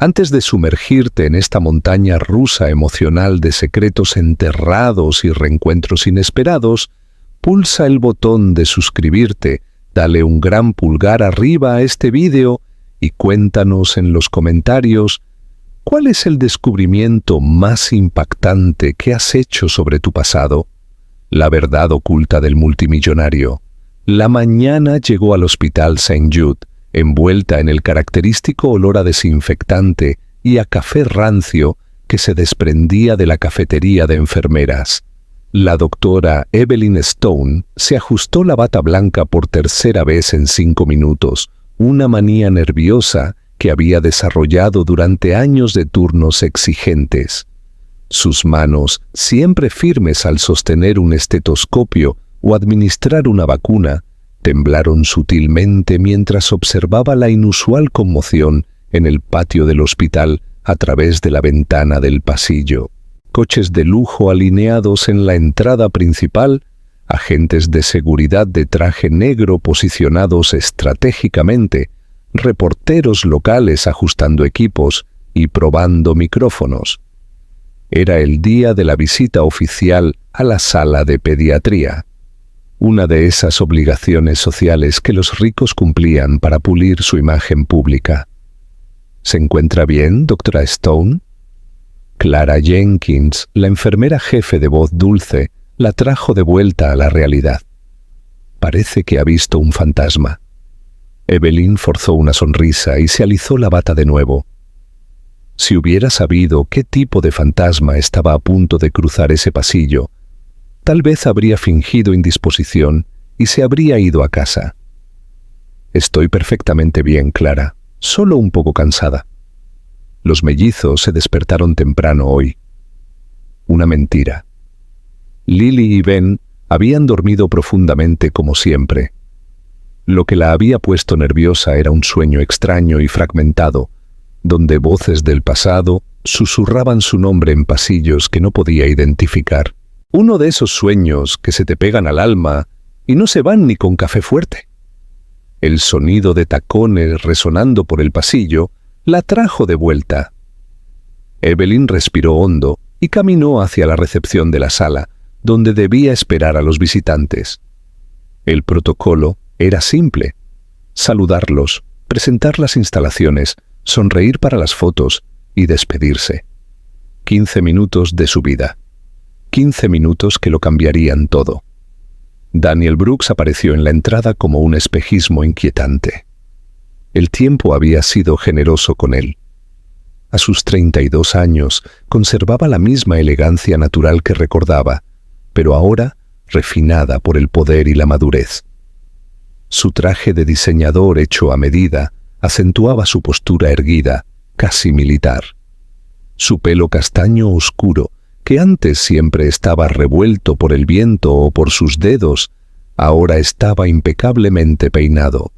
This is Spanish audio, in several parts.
Antes de sumergirte en esta montaña rusa emocional de secretos enterrados y reencuentros inesperados, pulsa el botón de suscribirte, dale un gran pulgar arriba a este vídeo y cuéntanos en los comentarios ¿cuál es el descubrimiento más impactante que has hecho sobre tu pasado? La verdad oculta del multimillonario. La mañana llegó al hospital St. Jude, envuelta en el característico olor a desinfectante y a café rancio que se desprendía de la cafetería de enfermeras. La doctora Evelyn Stone se ajustó la bata blanca por tercera vez en 5 minutos, una manía nerviosa que había desarrollado durante años de turnos exigentes. Sus manos, siempre firmes al sostener un estetoscopio o administrar una vacuna, temblaron sutilmente mientras observaba la inusual conmoción en el patio del hospital a través de la ventana del pasillo. Coches de lujo alineados en la entrada principal, agentes de seguridad de traje negro posicionados estratégicamente, reporteros locales ajustando equipos y probando micrófonos. Era el día de la visita oficial a la sala de pediatría, una de esas obligaciones sociales que los ricos cumplían para pulir su imagen pública. ¿Se encuentra bien, doctora Stone? Clara Jenkins, la enfermera jefe de voz dulce, la trajo de vuelta a la realidad. Parece que ha visto un fantasma. Evelyn forzó una sonrisa y se alisó la bata de nuevo. Si hubiera sabido qué tipo de fantasma estaba a punto de cruzar ese pasillo, tal vez habría fingido indisposición y se habría ido a casa. Estoy perfectamente bien, Clara, solo un poco cansada. Los mellizos se despertaron temprano hoy. Una mentira. Lily y Ben habían dormido profundamente como siempre. Lo que la había puesto nerviosa era un sueño extraño y fragmentado, donde voces del pasado susurraban su nombre en pasillos que no podía identificar. Uno de esos sueños que se te pegan al alma y no se van ni con café fuerte. El sonido de tacones resonando por el pasillo la trajo de vuelta. Evelyn respiró hondo y caminó hacia la recepción de la sala, donde debía esperar a los visitantes. El protocolo era simple: saludarlos, presentar las instalaciones, sonreír para las fotos y despedirse. 15 minutos de su vida. 15 minutos que lo cambiarían todo. Daniel Brooks apareció en la entrada como un espejismo inquietante. El tiempo había sido generoso con él. A sus 32 años conservaba la misma elegancia natural que recordaba, pero ahora refinada por el poder y la madurez. Su traje de diseñador hecho a medida acentuaba su postura erguida, casi militar. Su pelo castaño oscuro, que antes siempre estaba revuelto por el viento o por sus dedos, ahora estaba impecablemente peinado.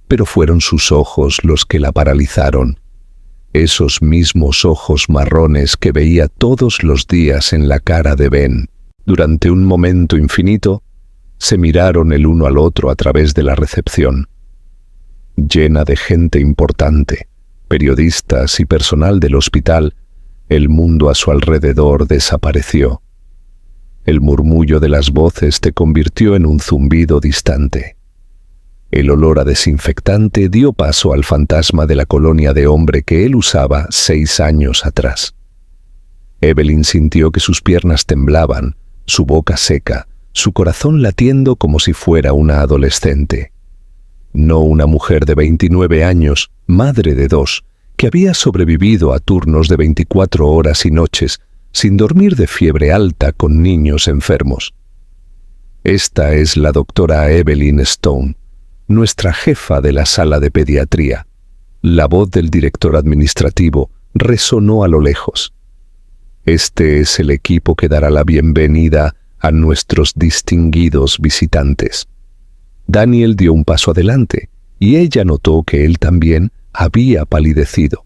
Pero fueron sus ojos los que la paralizaron. Esos mismos ojos marrones que veía todos los días en la cara de Ben. Durante un momento infinito, se miraron el uno al otro a través de la recepción. Llena de gente importante, periodistas y personal del hospital, el mundo a su alrededor desapareció. El murmullo de las voces te convirtió en un zumbido distante. El olor a desinfectante dio paso al fantasma de la colonia de hombre que él usaba 6 años atrás. Evelyn sintió que sus piernas temblaban, su boca seca, su corazón latiendo como si fuera una adolescente. No una mujer de 29 años, madre de 2, que había sobrevivido a turnos de 24 horas y noches, sin dormir de fiebre alta con niños enfermos. Esta es la doctora Evelyn Stone, nuestra jefa de la sala de pediatría. La voz del director administrativo resonó a lo lejos. Este es el equipo que dará la bienvenida a nuestros distinguidos visitantes. Daniel dio un paso adelante y ella notó que él también había palidecido.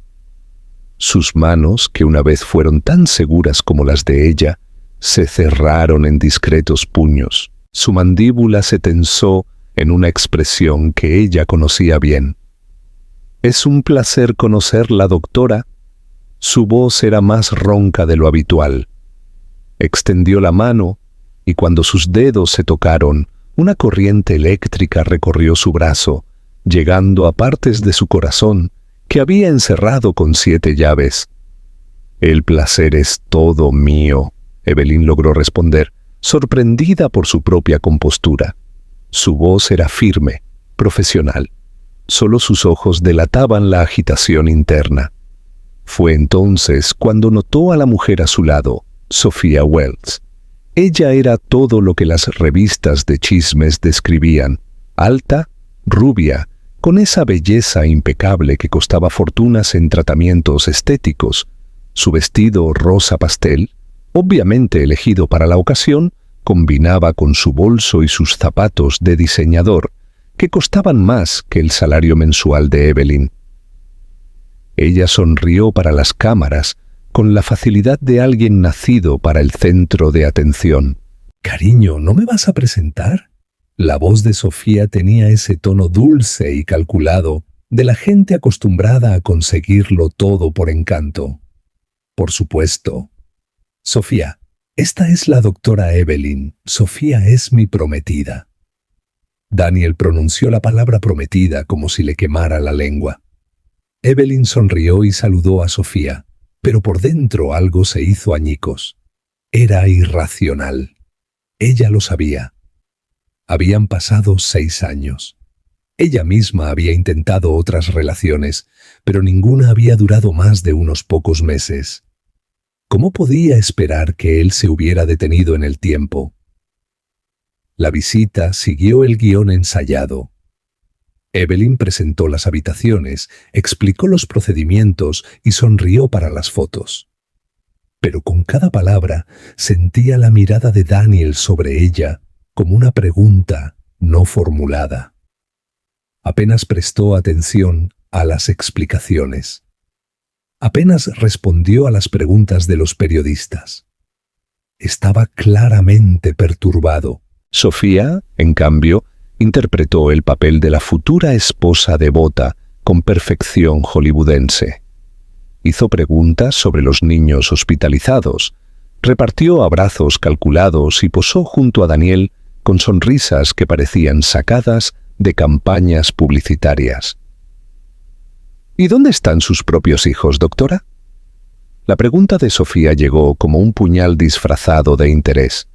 Sus manos, que una vez fueron tan seguras como las de ella, se cerraron en discretos puños. Su mandíbula se tensó en una expresión que ella conocía bien. Es un placer conocerla, doctora. Su voz era más ronca de lo habitual. Extendió la mano y cuando sus dedos se tocaron, una corriente eléctrica recorrió su brazo, llegando a partes de su corazón que había encerrado con 7 llaves. El placer es todo mío, Evelyn logró responder, sorprendida por su propia compostura. Su voz era firme, profesional. Solo sus ojos delataban la agitación interna. Fue entonces cuando notó a la mujer a su lado, Sophia Wells. Ella era todo lo que las revistas de chismes describían: alta, rubia, con esa belleza impecable que costaba fortunas en tratamientos estéticos. Su vestido rosa pastel, obviamente elegido para la ocasión, combinaba con su bolso y sus zapatos de diseñador, que costaban más que el salario mensual de Evelyn. Ella sonrió para las cámaras con la facilidad de alguien nacido para el centro de atención. «Cariño, ¿no me vas a presentar?» La voz de Sofía tenía ese tono dulce y calculado de la gente acostumbrada a conseguirlo todo por encanto. «Por supuesto. Sofía, esta es la doctora Evelyn. Sofía es mi prometida». Daniel pronunció la palabra prometida como si le quemara la lengua. Evelyn sonrió y saludó a Sofía, pero por dentro algo se hizo añicos. Era irracional. Ella lo sabía. Habían pasado 6 años. Ella misma había intentado otras relaciones, pero ninguna había durado más de unos pocos meses. ¿Cómo podía esperar que él se hubiera detenido en el tiempo? La visita siguió el guión ensayado. Evelyn presentó las habitaciones, explicó los procedimientos y sonrió para las fotos. Pero con cada palabra sentía la mirada de Daniel sobre ella como una pregunta no formulada. Apenas prestó atención a las explicaciones. Apenas respondió a las preguntas de los periodistas. Estaba claramente perturbado. Sofía, en cambio, interpretó el papel de la futura esposa devota con perfección hollywoodense. Hizo preguntas sobre los niños hospitalizados, repartió abrazos calculados y posó junto a Daniel con sonrisas que parecían sacadas de campañas publicitarias. ¿Y dónde están sus propios hijos, doctora? La pregunta de Sofía llegó como un puñal disfrazado de interés.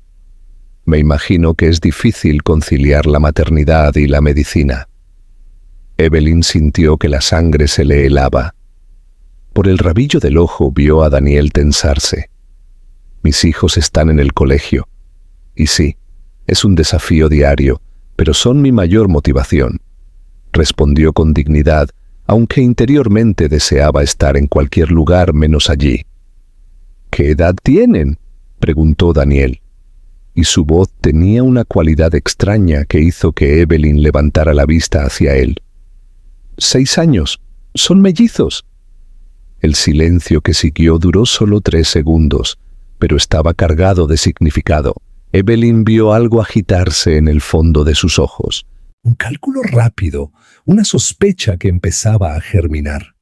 Me imagino que es difícil conciliar la maternidad y la medicina. Evelyn sintió que la sangre se le helaba. Por el rabillo del ojo vio a Daniel tensarse. Mis hijos están en el colegio. Y sí, es un desafío diario, pero son mi mayor motivación. Respondió con dignidad, aunque interiormente deseaba estar en cualquier lugar menos allí. ¿Qué edad tienen?, preguntó Daniel. Y su voz tenía una cualidad extraña que hizo que Evelyn levantara la vista hacia él. 6 años. Son mellizos. El silencio que siguió duró solo 3 segundos, pero estaba cargado de significado. Evelyn vio algo agitarse en el fondo de sus ojos. Un cálculo rápido, una sospecha que empezaba a germinar.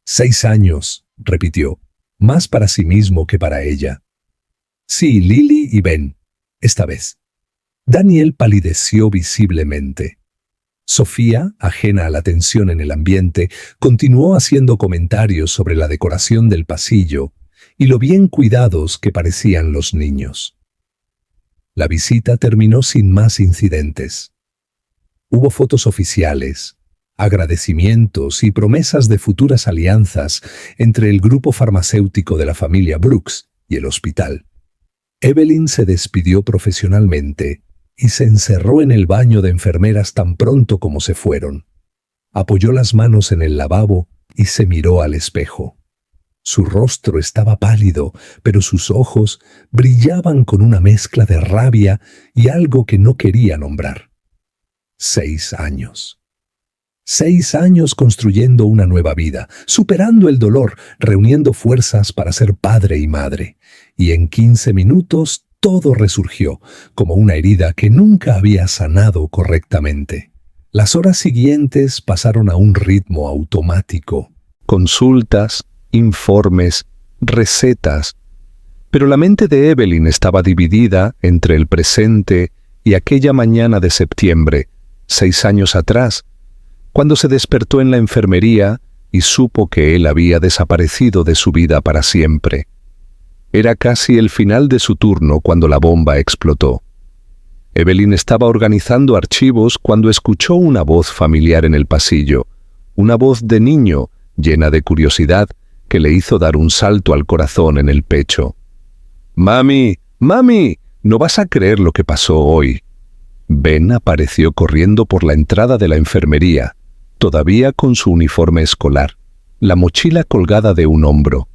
6 años, repitió, más para sí mismo que para ella. Sí, Lily y Ben, esta vez. Daniel palideció visiblemente. Sofía, ajena a la tensión en el ambiente, continuó haciendo comentarios sobre la decoración del pasillo y lo bien cuidados que parecían los niños. La visita terminó sin más incidentes. Hubo fotos oficiales, agradecimientos y promesas de futuras alianzas entre el grupo farmacéutico de la familia Brooks y el hospital. Evelyn se despidió profesionalmente y se encerró en el baño de enfermeras tan pronto como se fueron. Apoyó las manos en el lavabo y se miró al espejo. Su rostro estaba pálido, pero sus ojos brillaban con una mezcla de rabia y algo que no quería nombrar. 6 años. 6 años construyendo una nueva vida, superando el dolor, reuniendo fuerzas para ser padre y madre. Y en 15 minutos todo resurgió, como una herida que nunca había sanado correctamente. Las horas siguientes pasaron a un ritmo automático. Consultas, informes, recetas. Pero la mente de Evelyn estaba dividida entre el presente y aquella mañana de septiembre, 6 años atrás, cuando se despertó en la enfermería y supo que él había desaparecido de su vida para siempre. Era casi el final de su turno cuando la bomba explotó. Evelyn estaba organizando archivos cuando escuchó una voz familiar en el pasillo, una voz de niño llena de curiosidad que le hizo dar un salto al corazón en el pecho. «Mami, mami, no vas a creer lo que pasó hoy». Ben apareció corriendo por la entrada de la enfermería, todavía con su uniforme escolar, la mochila colgada de un hombro.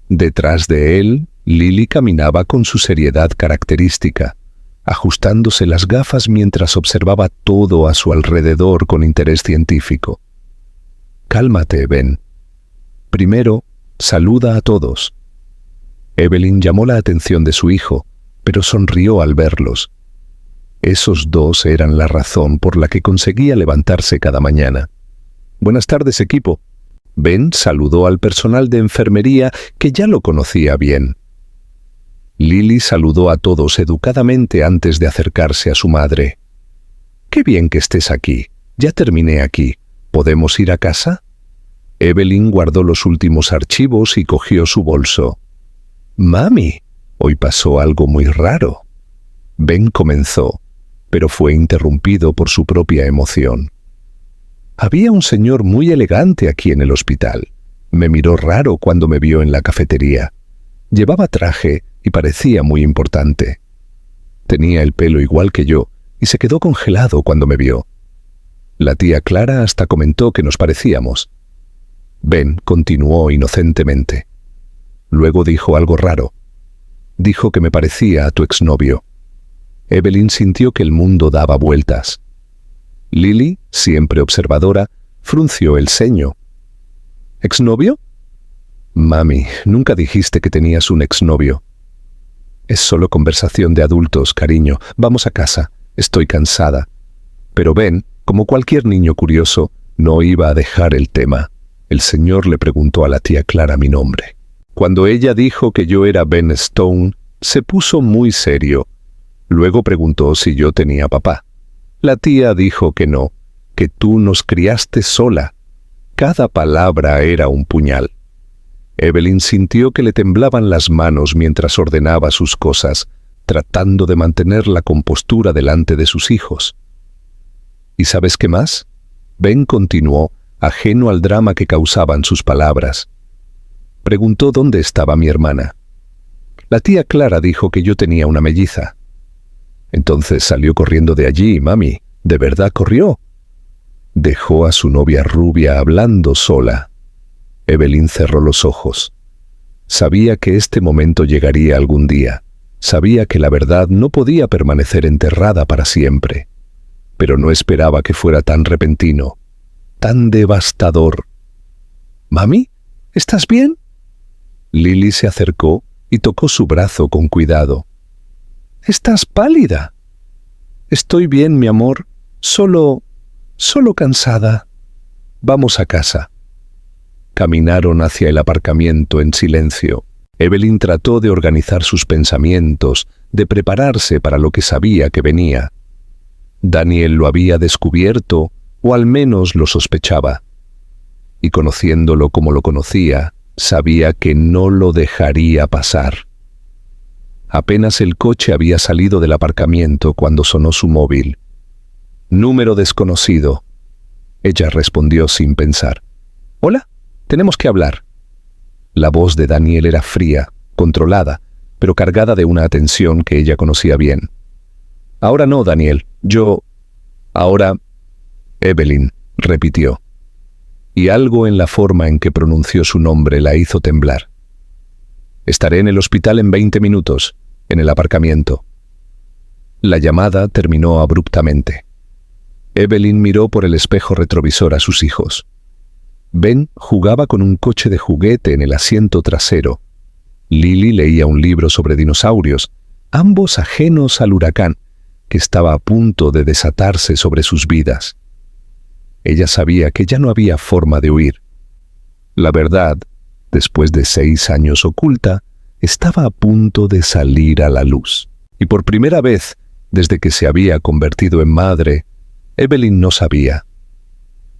Detrás de él, Lily caminaba con su seriedad característica, ajustándose las gafas mientras observaba todo a su alrededor con interés científico. «Cálmate, Ben. Primero, saluda a todos». Evelyn llamó la atención de su hijo, pero sonrió al verlos. Esos dos eran la razón por la que conseguía levantarse cada mañana. «Buenas tardes, equipo». Ben saludó al personal de enfermería que ya lo conocía bien. Lily saludó a todos educadamente antes de acercarse a su madre. «Qué bien que estés aquí. Ya terminé aquí. ¿Podemos ir a casa?» Evelyn guardó los últimos archivos y cogió su bolso. «Mami, hoy pasó algo muy raro». Ben comenzó, pero fue interrumpido por su propia emoción. «Había un señor muy elegante aquí en el hospital. Me miró raro cuando me vio en la cafetería. Llevaba traje y parecía muy importante. Tenía el pelo igual que yo y se quedó congelado cuando me vio. La tía Clara hasta comentó que nos parecíamos». Ben continuó inocentemente. Luego dijo algo raro. Dijo que me parecía a tu exnovio. Evelyn sintió que el mundo daba vueltas. Lily, siempre observadora, frunció el ceño. ¿Exnovio? Mami, nunca dijiste que tenías un exnovio. Es solo conversación de adultos, cariño. Vamos a casa. Estoy cansada. Pero Ben, como cualquier niño curioso, no iba a dejar el tema. El señor le preguntó a la tía Clara mi nombre. Cuando ella dijo que yo era Ben Stone, se puso muy serio. Luego preguntó si yo tenía papá. La tía dijo que no, que tú nos criaste sola. Cada palabra era un puñal. Evelyn sintió que le temblaban las manos mientras ordenaba sus cosas, tratando de mantener la compostura delante de sus hijos. ¿Y sabes qué más? Ben continuó, ajeno al drama que causaban sus palabras. Preguntó dónde estaba mi hermana. La tía Clara dijo que yo tenía una melliza. Entonces salió corriendo de allí, mami. ¿De verdad corrió? Dejó a su novia rubia hablando sola. Evelyn cerró los ojos. Sabía que este momento llegaría algún día. Sabía que la verdad no podía permanecer enterrada para siempre. Pero no esperaba que fuera tan repentino, tan devastador. «¿Mami? ¿Estás bien?» Lily se acercó y tocó su brazo con cuidado. «Estás pálida». «Estoy bien, mi amor. Solo cansada. Vamos a casa». Caminaron hacia el aparcamiento en silencio. Evelyn trató de organizar sus pensamientos, de prepararse para lo que sabía que venía. Daniel lo había descubierto, o al menos lo sospechaba. Y conociéndolo como lo conocía, sabía que no lo dejaría pasar. Apenas el coche había salido del aparcamiento cuando sonó su móvil. «Número desconocido». Ella respondió sin pensar. «Hola, tenemos que hablar». La voz de Daniel era fría, controlada, pero cargada de una atención que ella conocía bien. «Ahora no, Daniel. Ahora...» Evelyn repitió. Y algo en la forma en que pronunció su nombre la hizo temblar. «Estaré en el hospital en 20 minutos, en el aparcamiento». La llamada terminó abruptamente. Evelyn miró por el espejo retrovisor a sus hijos. Ben jugaba con un coche de juguete en el asiento trasero. Lily leía un libro sobre dinosaurios, ambos ajenos al huracán, que estaba a punto de desatarse sobre sus vidas. Ella sabía que ya no había forma de huir. La verdad, después de 6 años oculta, estaba a punto de salir a la luz. Y por primera vez, desde que se había convertido en madre, Evelyn no sabía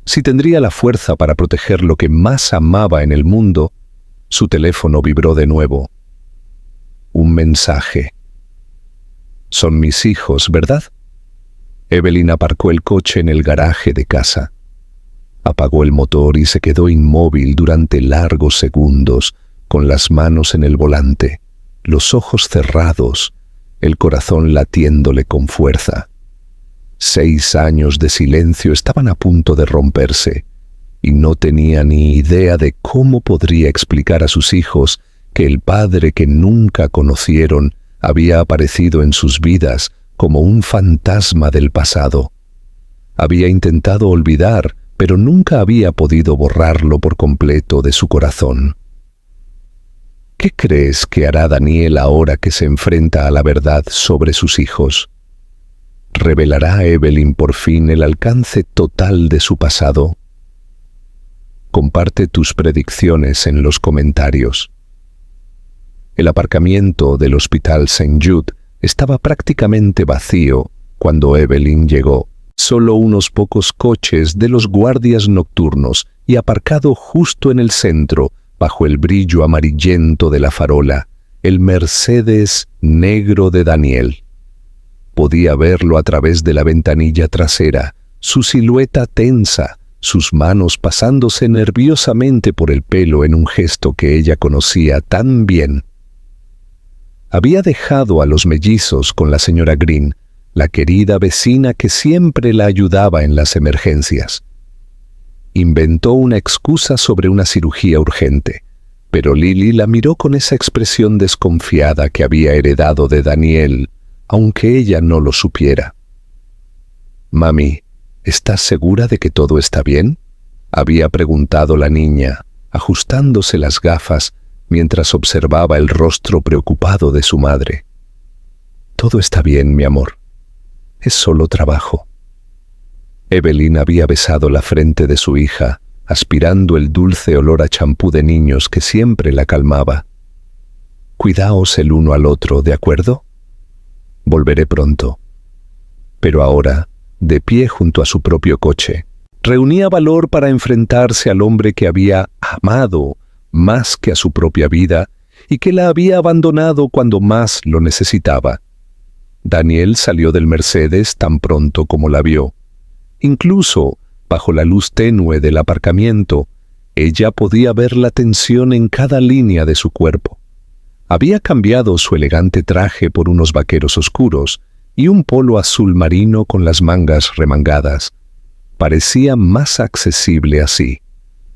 si tendría la fuerza para proteger lo que más amaba en el mundo. Su teléfono vibró de nuevo. Un mensaje. «Son mis hijos, ¿verdad?» Evelyn aparcó el coche en el garaje de casa. Apagó el motor y se quedó inmóvil durante largos segundos, con las manos en el volante, los ojos cerrados, el corazón latiéndole con fuerza. 6 años de silencio estaban a punto de romperse, y no tenía ni idea de cómo podría explicar a sus hijos que el padre que nunca conocieron había aparecido en sus vidas como un fantasma del pasado. Había intentado olvidar, pero nunca había podido borrarlo por completo de su corazón. ¿Qué crees que hará Daniel ahora que se enfrenta a la verdad sobre sus hijos? ¿Revelará a Evelyn por fin el alcance total de su pasado? Comparte tus predicciones en los comentarios. El aparcamiento del Hospital St. Jude estaba prácticamente vacío cuando Evelyn llegó. Solo unos pocos coches de los guardias nocturnos y aparcado justo en el centro, bajo el brillo amarillento de la farola, el Mercedes negro de Daniel. Podía verlo a través de la ventanilla trasera, su silueta tensa, sus manos pasándose nerviosamente por el pelo en un gesto que ella conocía tan bien. Había dejado a los mellizos con la señora Green, la querida vecina que siempre la ayudaba en las emergencias. Inventó una excusa sobre una cirugía urgente, pero Lily la miró con esa expresión desconfiada que había heredado de Daniel, aunque ella no lo supiera. «Mami, ¿estás segura de que todo está bien?», había preguntado la niña, ajustándose las gafas mientras observaba el rostro preocupado de su madre. «Todo está bien, mi amor. Es solo trabajo». Evelyn había besado la frente de su hija, aspirando el dulce olor a champú de niños que siempre la calmaba. «Cuidaos el uno al otro, ¿de acuerdo? Volveré pronto». Pero ahora, de pie junto a su propio coche, reunía valor para enfrentarse al hombre que había amado más que a su propia vida y que la había abandonado cuando más lo necesitaba. Daniel salió del Mercedes tan pronto como la vio. Incluso, bajo la luz tenue del aparcamiento, ella podía ver la tensión en cada línea de su cuerpo. Había cambiado su elegante traje por unos vaqueros oscuros y un polo azul marino con las mangas remangadas. Parecía más accesible así,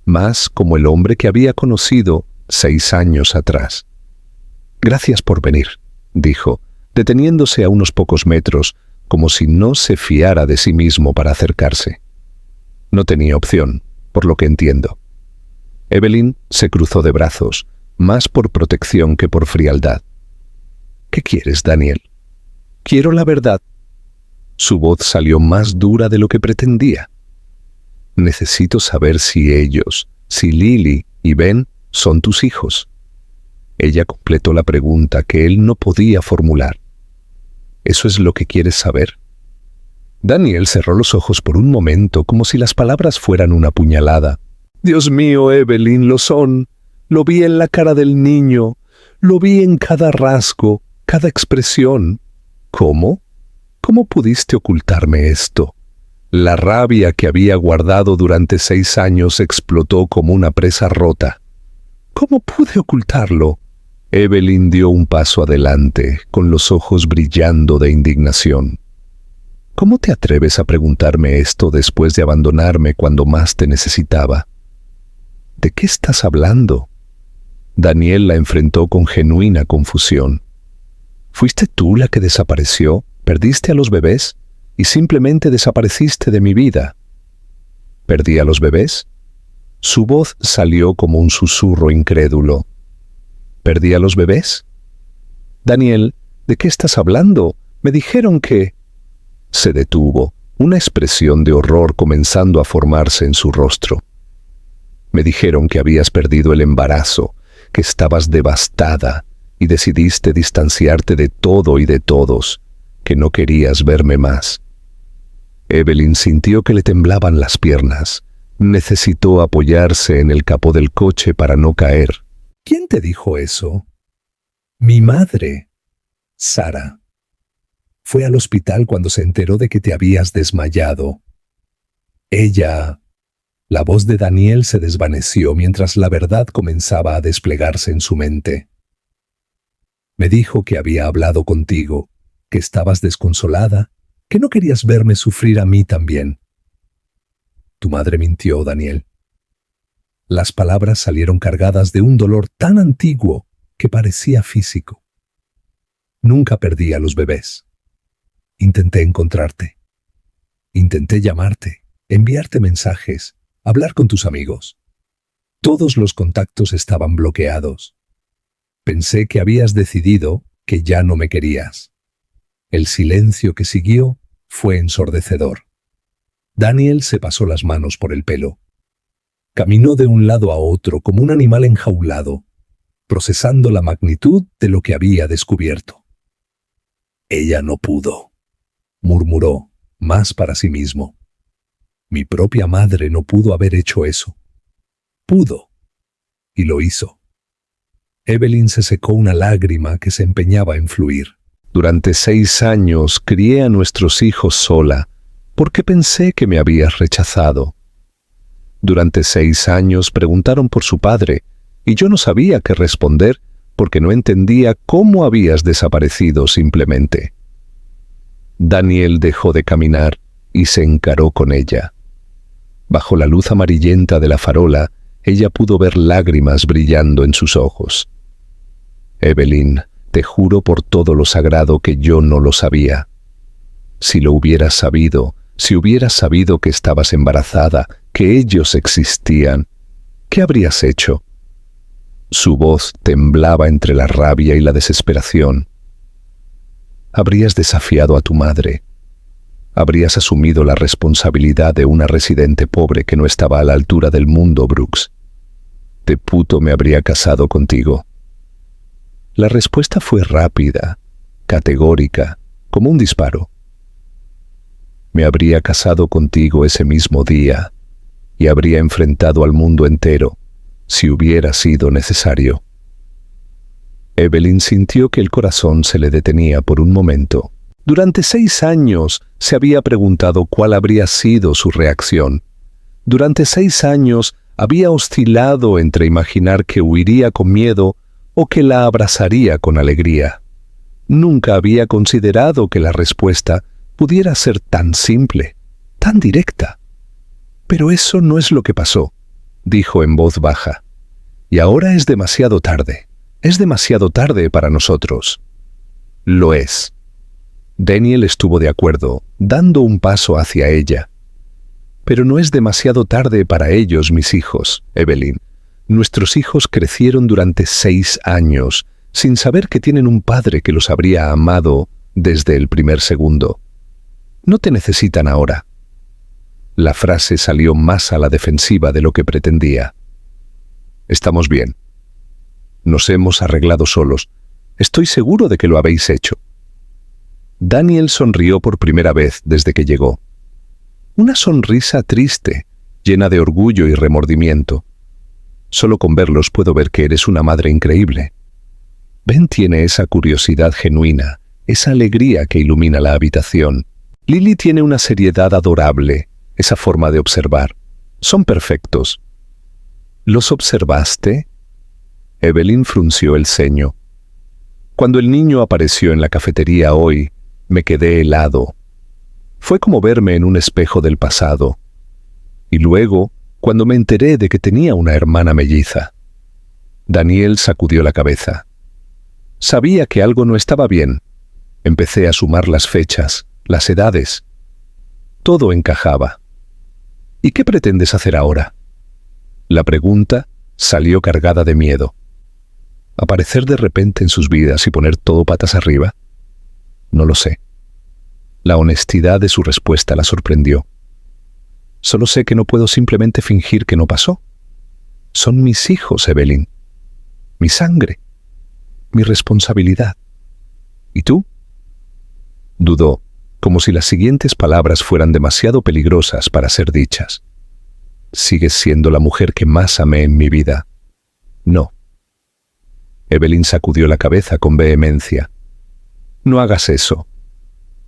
más como el hombre que había conocido 6 años atrás. «Gracias por venir», dijo, deteniéndose a unos pocos metros, como si no se fiara de sí mismo para acercarse. No tenía opción, por lo que entiendo. Evelyn se cruzó de brazos, más por protección que por frialdad. «¿Qué quieres, Daniel?» «Quiero la verdad». Su voz salió más dura de lo que pretendía. «Necesito saber si ellos, si Lily y Ben son tus hijos». Ella completó la pregunta que él no podía formular. «¿Eso es lo que quieres saber?» Daniel cerró los ojos por un momento como si las palabras fueran una puñalada. «Dios mío, Evelyn, lo son. Lo vi en la cara del niño. Lo vi en cada rasgo, cada expresión». «¿Cómo? ¿Cómo pudiste ocultarme esto?» La rabia que había guardado durante 6 años explotó como una presa rota. «¿Cómo pude ocultarlo?» Evelyn dio un paso adelante, con los ojos brillando de indignación. «¿Cómo te atreves a preguntarme esto después de abandonarme cuando más te necesitaba?» «¿De qué estás hablando?» Daniel la enfrentó con genuina confusión. «¿Fuiste tú la que desapareció? ¿Perdiste a los bebés? Y simplemente desapareciste de mi vida». «¿Perdí a los bebés?» Su voz salió como un susurro incrédulo. «¿Perdí a los bebés?» «Daniel, ¿de qué estás hablando? Me dijeron que...» Se detuvo, una expresión de horror comenzando a formarse en su rostro. Me dijeron que habías perdido el embarazo, que estabas devastada y decidiste distanciarte de todo y de todos, que no querías verme más. Evelyn sintió que le temblaban las piernas. Necesitó apoyarse en el capó del coche para no caer. ¿Quién te dijo eso? Mi madre, Sara. Fue al hospital cuando se enteró de que te habías desmayado. Ella... La voz de Daniel se desvaneció mientras la verdad comenzaba a desplegarse en su mente. Me dijo que había hablado contigo, que estabas desconsolada, que no querías verme sufrir a mí también. Tu madre mintió, Daniel. Las palabras salieron cargadas de un dolor tan antiguo que parecía físico. Nunca perdí a los bebés. Intenté encontrarte. Intenté llamarte, enviarte mensajes, hablar con tus amigos. Todos los contactos estaban bloqueados. Pensé que habías decidido que ya no me querías. El silencio que siguió fue ensordecedor. Daniel se pasó las manos por el pelo. Caminó de un lado a otro como un animal enjaulado, procesando la magnitud de lo que había descubierto. Ella no pudo, murmuró, más para sí mismo. Mi propia madre no pudo haber hecho eso. Pudo. Y lo hizo. Evelyn se secó una lágrima que se empeñaba en fluir. Durante 6 años crié a nuestros hijos sola, porque pensé que me habías rechazado. Durante 6 años preguntaron por su padre, y yo no sabía qué responder porque no entendía cómo habías desaparecido simplemente. Daniel dejó de caminar y se encaró con ella. Bajo la luz amarillenta de la farola, ella pudo ver lágrimas brillando en sus ojos. Evelyn, te juro por todo lo sagrado que yo no lo sabía. Si lo hubieras sabido, si hubieras sabido que estabas embarazada, que ellos existían, ¿qué habrías hecho? Su voz temblaba entre la rabia y la desesperación. Habrías desafiado a tu madre. Habrías asumido la responsabilidad de una residente pobre que no estaba a la altura del mundo, Brooks. De puto me habría casado contigo. La respuesta fue rápida, categórica, como un disparo. Me habría casado contigo ese mismo día y habría enfrentado al mundo entero si hubiera sido necesario. Evelyn sintió que el corazón se le detenía por un momento. Durante 6 años se había preguntado cuál habría sido su reacción. Durante 6 años había oscilado entre imaginar que huiría con miedo o que la abrazaría con alegría. Nunca había considerado que la respuesta pudiera ser tan simple, tan directa. Pero eso no es lo que pasó, dijo en voz baja. Y ahora es demasiado tarde. Es demasiado tarde para nosotros. Lo es. Daniel estuvo de acuerdo, dando un paso hacia ella. Pero no es demasiado tarde para ellos, mis hijos, Evelyn. Nuestros hijos crecieron durante 6 años, sin saber que tienen un padre que los habría amado desde el primer segundo. No te necesitan ahora. La frase salió más a la defensiva de lo que pretendía. Estamos bien. Nos hemos arreglado solos. Estoy seguro de que lo habéis hecho. Daniel sonrió por primera vez desde que llegó. Una sonrisa triste, llena de orgullo y remordimiento. Solo con verlos puedo ver que eres una madre increíble. Ben tiene esa curiosidad genuina, esa alegría que ilumina la habitación. Lily tiene una seriedad adorable, esa forma de observar. Son perfectos. ¿Los observaste? Evelyn frunció el ceño. Cuando el niño apareció en la cafetería hoy, me quedé helado. Fue como verme en un espejo del pasado. Y luego, cuando me enteré de que tenía una hermana melliza. Daniel sacudió la cabeza. Sabía que algo no estaba bien. Empecé a sumar las fechas, las edades. Todo encajaba. ¿Y qué pretendes hacer ahora? La pregunta salió cargada de miedo. ¿Aparecer de repente en sus vidas y poner todo patas arriba? No lo sé. La honestidad de su respuesta la sorprendió. Solo sé que no puedo simplemente fingir que no pasó. Son mis hijos, Evelyn. Mi sangre. Mi responsabilidad. ¿Y tú? Dudó, como si las siguientes palabras fueran demasiado peligrosas para ser dichas. Sigues siendo la mujer que más amé en mi vida. No. Evelyn sacudió la cabeza con vehemencia. No hagas eso.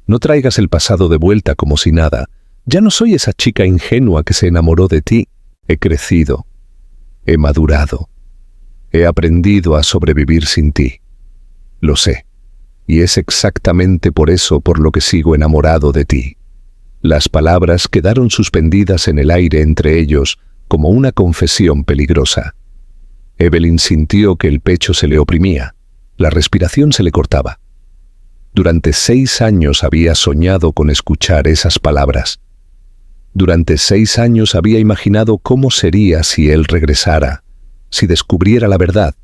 No traigas el pasado de vuelta como si nada. Ya no soy esa chica ingenua que se enamoró de ti. He crecido. He madurado. He aprendido a sobrevivir sin ti. Lo sé. Y es exactamente por eso por lo que sigo enamorado de ti. Las palabras quedaron suspendidas en el aire entre ellos como una confesión peligrosa. Evelyn sintió que el pecho se le oprimía. La respiración se le cortaba. Durante 6 años había soñado con escuchar esas palabras. Durante 6 años había imaginado cómo sería si él regresara, si descubriera la verdad,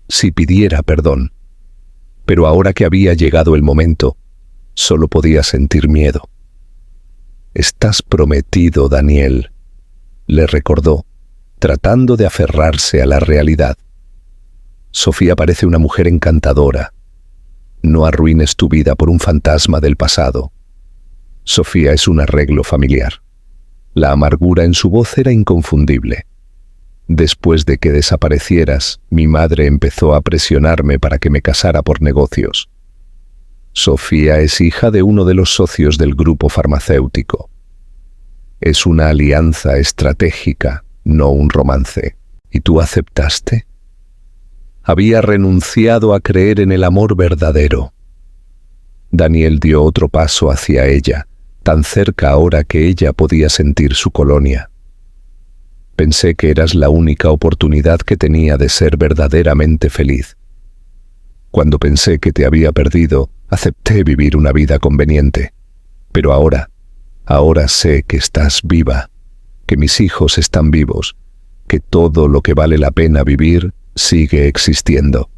si pidiera perdón. Pero ahora que había llegado el momento, solo podía sentir miedo. «Estás prometido, Daniel», le recordó, tratando de aferrarse a la realidad. «Sofía parece una mujer encantadora. No arruines tu vida por un fantasma del pasado. Sofía es un arreglo familiar». La amargura en su voz era inconfundible. «Después de que desaparecieras, mi madre empezó a presionarme para que me casara por negocios. Sofía es hija de uno de los socios del grupo farmacéutico. Es una alianza estratégica, no un romance. ¿Y tú aceptaste?» Había renunciado a creer en el amor verdadero. Daniel dio otro paso hacia ella, tan cerca ahora que ella podía sentir su colonia. «Pensé que eras la única oportunidad que tenía de ser verdaderamente feliz. Cuando pensé que te había perdido, acepté vivir una vida conveniente. Pero ahora sé que estás viva, que mis hijos están vivos, que todo lo que vale la pena vivir sigue existiendo».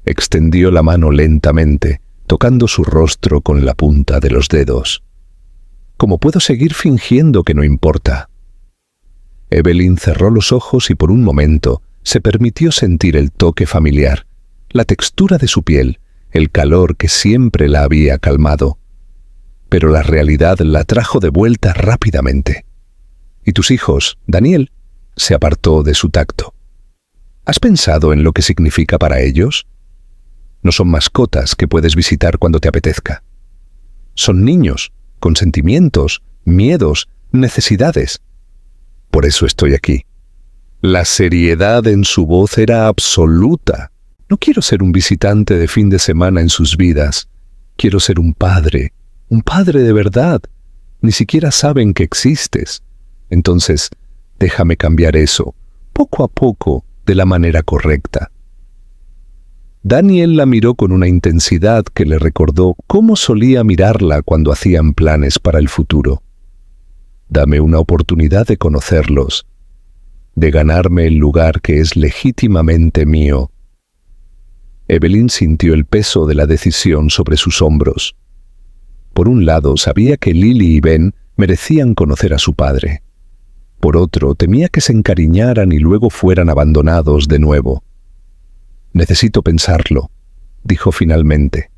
Extendió la mano lentamente, tocando su rostro con la punta de los dedos. «¿Cómo puedo seguir fingiendo que no importa?» Evelyn cerró los ojos y por un momento se permitió sentir el toque familiar, la textura de su piel, el calor que siempre la había calmado. Pero la realidad la trajo de vuelta rápidamente. «¿Y tus hijos, Daniel?» Se apartó de su tacto. «¿Has pensado en lo que significa para ellos? No son mascotas que puedes visitar cuando te apetezca. Son niños, con sentimientos, miedos, necesidades. Por eso estoy aquí». La seriedad en su voz era absoluta. «No quiero ser un visitante de fin de semana en sus vidas. Quiero ser un padre de verdad. Ni siquiera saben que existes. Entonces, déjame cambiar eso, poco a poco, de la manera correcta». Daniel la miró con una intensidad que le recordó cómo solía mirarla cuando hacían planes para el futuro. «Dame una oportunidad de conocerlos, de ganarme el lugar que es legítimamente mío». Evelyn sintió el peso de la decisión sobre sus hombros. Por un lado, sabía que Lily y Ben merecían conocer a su padre. Por otro, temía que se encariñaran y luego fueran abandonados de nuevo. «Necesito pensarlo», dijo finalmente.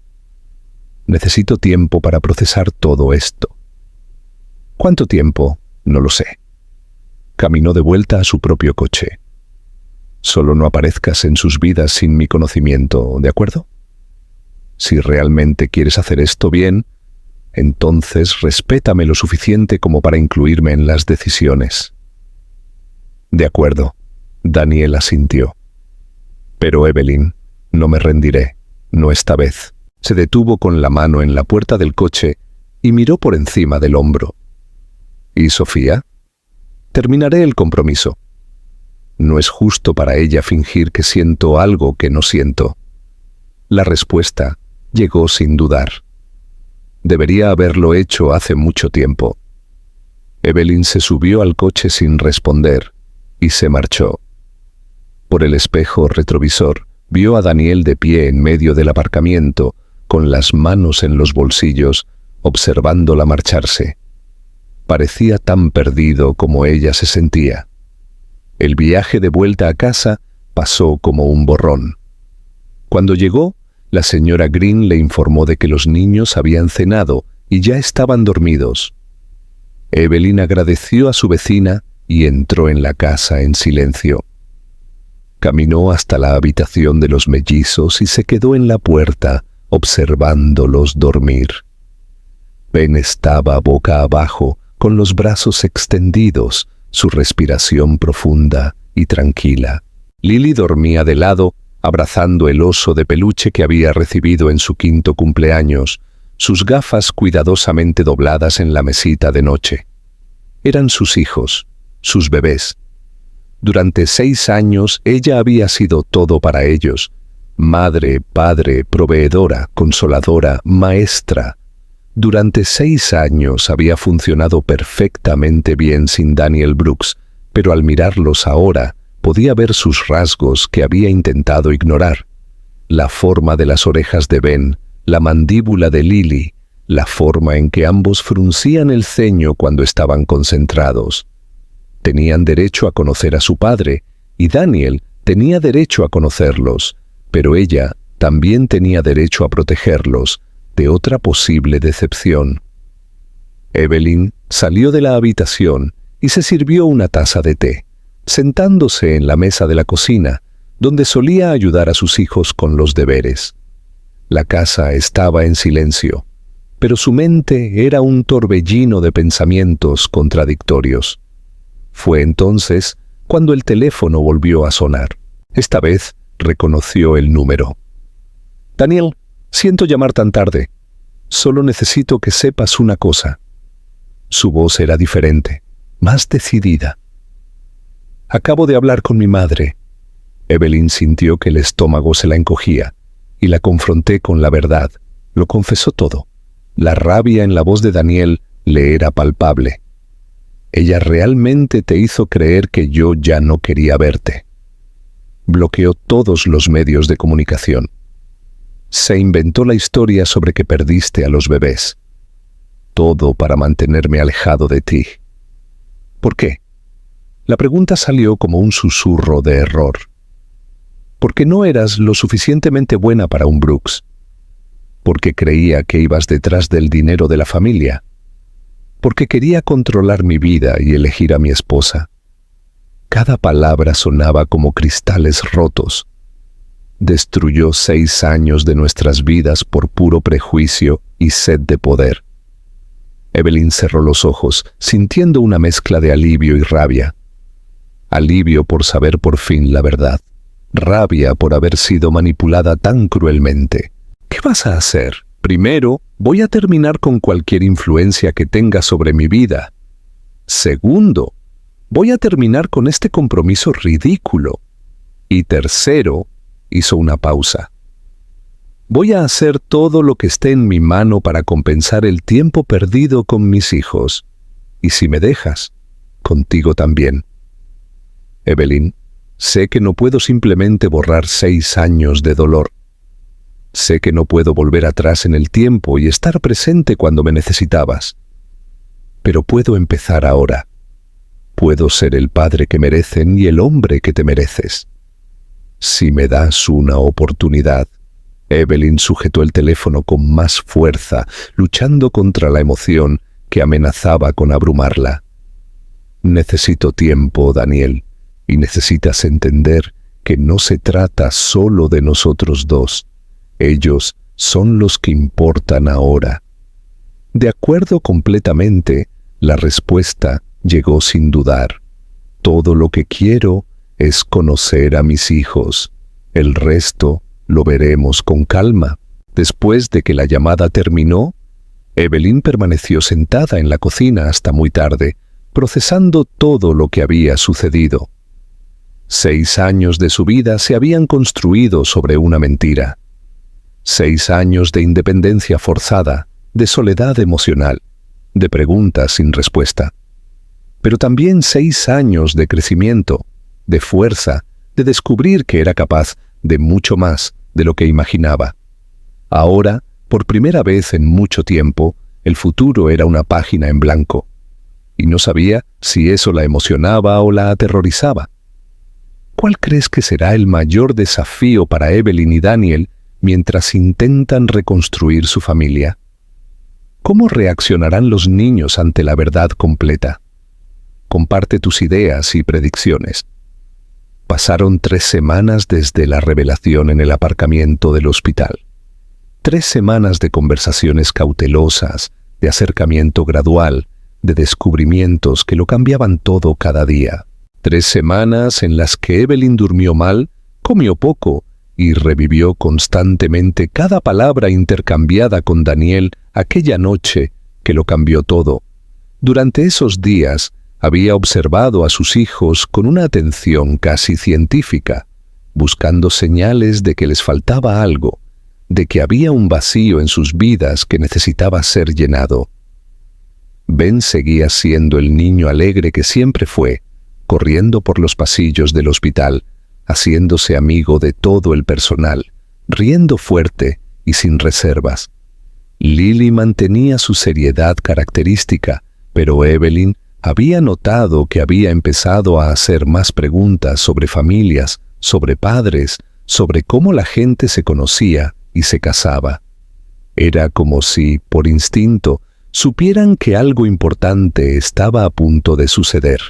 «Necesito tiempo para procesar todo esto». «¿Cuánto tiempo? No lo sé». Caminó de vuelta a su propio coche. «Solo no aparezcas en sus vidas sin mi conocimiento, ¿de acuerdo? Si realmente quieres hacer esto bien, entonces respétame lo suficiente como para incluirme en las decisiones». «De acuerdo», Daniel asintió. «Pero Evelyn, no me rendiré, no esta vez». Se detuvo con la mano en la puerta del coche y miró por encima del hombro. «¿Y Sofía?» «Terminaré el compromiso. No es justo para ella fingir que siento algo que no siento». La respuesta llegó sin dudar. Debería haberlo hecho hace mucho tiempo. Evelyn se subió al coche sin responder y se marchó. Por el espejo retrovisor vio a Daniel de pie en medio del aparcamiento, con las manos en los bolsillos, observándola marcharse. Parecía tan perdido como ella se sentía. El viaje de vuelta a casa pasó como un borrón. Cuando llegó, la señora Green le informó de que los niños habían cenado y ya estaban dormidos. Evelyn agradeció a su vecina y entró en la casa en silencio. Caminó hasta la habitación de los mellizos y se quedó en la puerta observándolos dormir. Ben estaba boca abajo, con los brazos extendidos, su respiración profunda y tranquila. Lily dormía de lado, abrazando el oso de peluche que había recibido en su 5º cumpleaños, sus gafas cuidadosamente dobladas en la mesita de noche. Eran sus hijos, sus bebés. Durante 6 años ella había sido todo para ellos: madre, padre, proveedora, consoladora, maestra. Durante 6 años había funcionado perfectamente bien sin Daniel Brooks, pero al mirarlos ahora podía ver sus rasgos que había intentado ignorar: la forma de las orejas de Ben, la mandíbula de Lily, la forma en que ambos fruncían el ceño cuando estaban concentrados. Tenían derecho a conocer a su padre, y Daniel tenía derecho a conocerlos, pero ella también tenía derecho a protegerlos de otra posible decepción. Evelyn salió de la habitación y se sirvió una taza de té, sentándose en la mesa de la cocina, donde solía ayudar a sus hijos con los deberes. La casa estaba en silencio, pero su mente era un torbellino de pensamientos contradictorios. Fue entonces cuando el teléfono volvió a sonar. Esta vez reconoció el número. «Daniel, siento llamar tan tarde. Solo necesito que sepas una cosa». Su voz era diferente, más decidida. «Acabo de hablar con mi madre». Evelyn sintió que el estómago se la encogía, y la confronté con la verdad. Lo confesó todo. La rabia en la voz de Daniel le era palpable. «Ella realmente te hizo creer que yo ya no quería verte». Bloqueó todos los medios de comunicación. Se inventó la historia sobre que perdiste a los bebés. Todo para mantenerme alejado de ti. ¿Por qué? La pregunta salió como un susurro de error. Porque no eras lo suficientemente buena para un Brooks. Porque creía que ibas detrás del dinero de la familia. Porque quería controlar mi vida y elegir a mi esposa. Cada palabra sonaba como cristales rotos. Destruyó 6 años de nuestras vidas por puro prejuicio y sed de poder. Evelyn cerró los ojos, sintiendo una mezcla de alivio y rabia. Alivio por saber por fin la verdad. Rabia por haber sido manipulada tan cruelmente. ¿Qué vas a hacer? Primero, voy a terminar con cualquier influencia que tenga sobre mi vida. Segundo, voy a terminar con este compromiso ridículo. Y tercero, hizo una pausa. Voy a hacer todo lo que esté en mi mano para compensar el tiempo perdido con mis hijos. Y si me dejas, contigo también. Evelyn, sé que no puedo simplemente borrar 6 años de dolor. Sé que no puedo volver atrás en el tiempo y estar presente cuando me necesitabas. Pero puedo empezar ahora. Puedo ser el padre que merecen y el hombre que te mereces. Si me das una oportunidad». Evelyn sujetó el teléfono con más fuerza, luchando contra la emoción que amenazaba con abrumarla. «Necesito tiempo, Daniel, y necesitas entender que no se trata solo de nosotros dos. Ellos son los que importan ahora». De acuerdo completamente, la respuesta llegó sin dudar. «Todo lo que quiero es conocer a mis hijos. El resto lo veremos con calma». Después de que la llamada terminó, Evelyn permaneció sentada en la cocina hasta muy tarde, procesando todo lo que había sucedido. 6 años de su vida se habían construido sobre una mentira. 6 años de independencia forzada, de soledad emocional, de preguntas sin respuesta. Pero también 6 años de crecimiento, de fuerza, de descubrir que era capaz de mucho más de lo que imaginaba. Ahora, por primera vez en mucho tiempo, El futuro era una página en blanco, y no sabía si eso la emocionaba o la aterrorizaba. ¿Cuál crees que será el mayor desafío para Evelyn y Daniel mientras intentan reconstruir su familia? ¿Cómo reaccionarán los niños ante la verdad completa? Comparte tus ideas y predicciones. Pasaron 3 semanas desde la revelación en el aparcamiento del hospital. 3 semanas de conversaciones cautelosas, de acercamiento gradual, de descubrimientos que lo cambiaban todo cada día. 3 semanas en las que Evelyn durmió mal, comió poco y revivió constantemente cada palabra intercambiada con Daniel aquella noche que lo cambió todo. Durante esos días había observado a sus hijos con una atención casi científica, buscando señales de que les faltaba algo, de que había un vacío en sus vidas que necesitaba ser llenado. Ben seguía siendo el niño alegre que siempre fue, corriendo por los pasillos del hospital, haciéndose amigo de todo el personal, riendo fuerte y sin reservas. Lily mantenía su seriedad característica, pero Evelyn había notado que había empezado a hacer más preguntas sobre familias, sobre padres, sobre cómo la gente se conocía y se casaba. Era como si, por instinto, supieran que algo importante estaba a punto de suceder.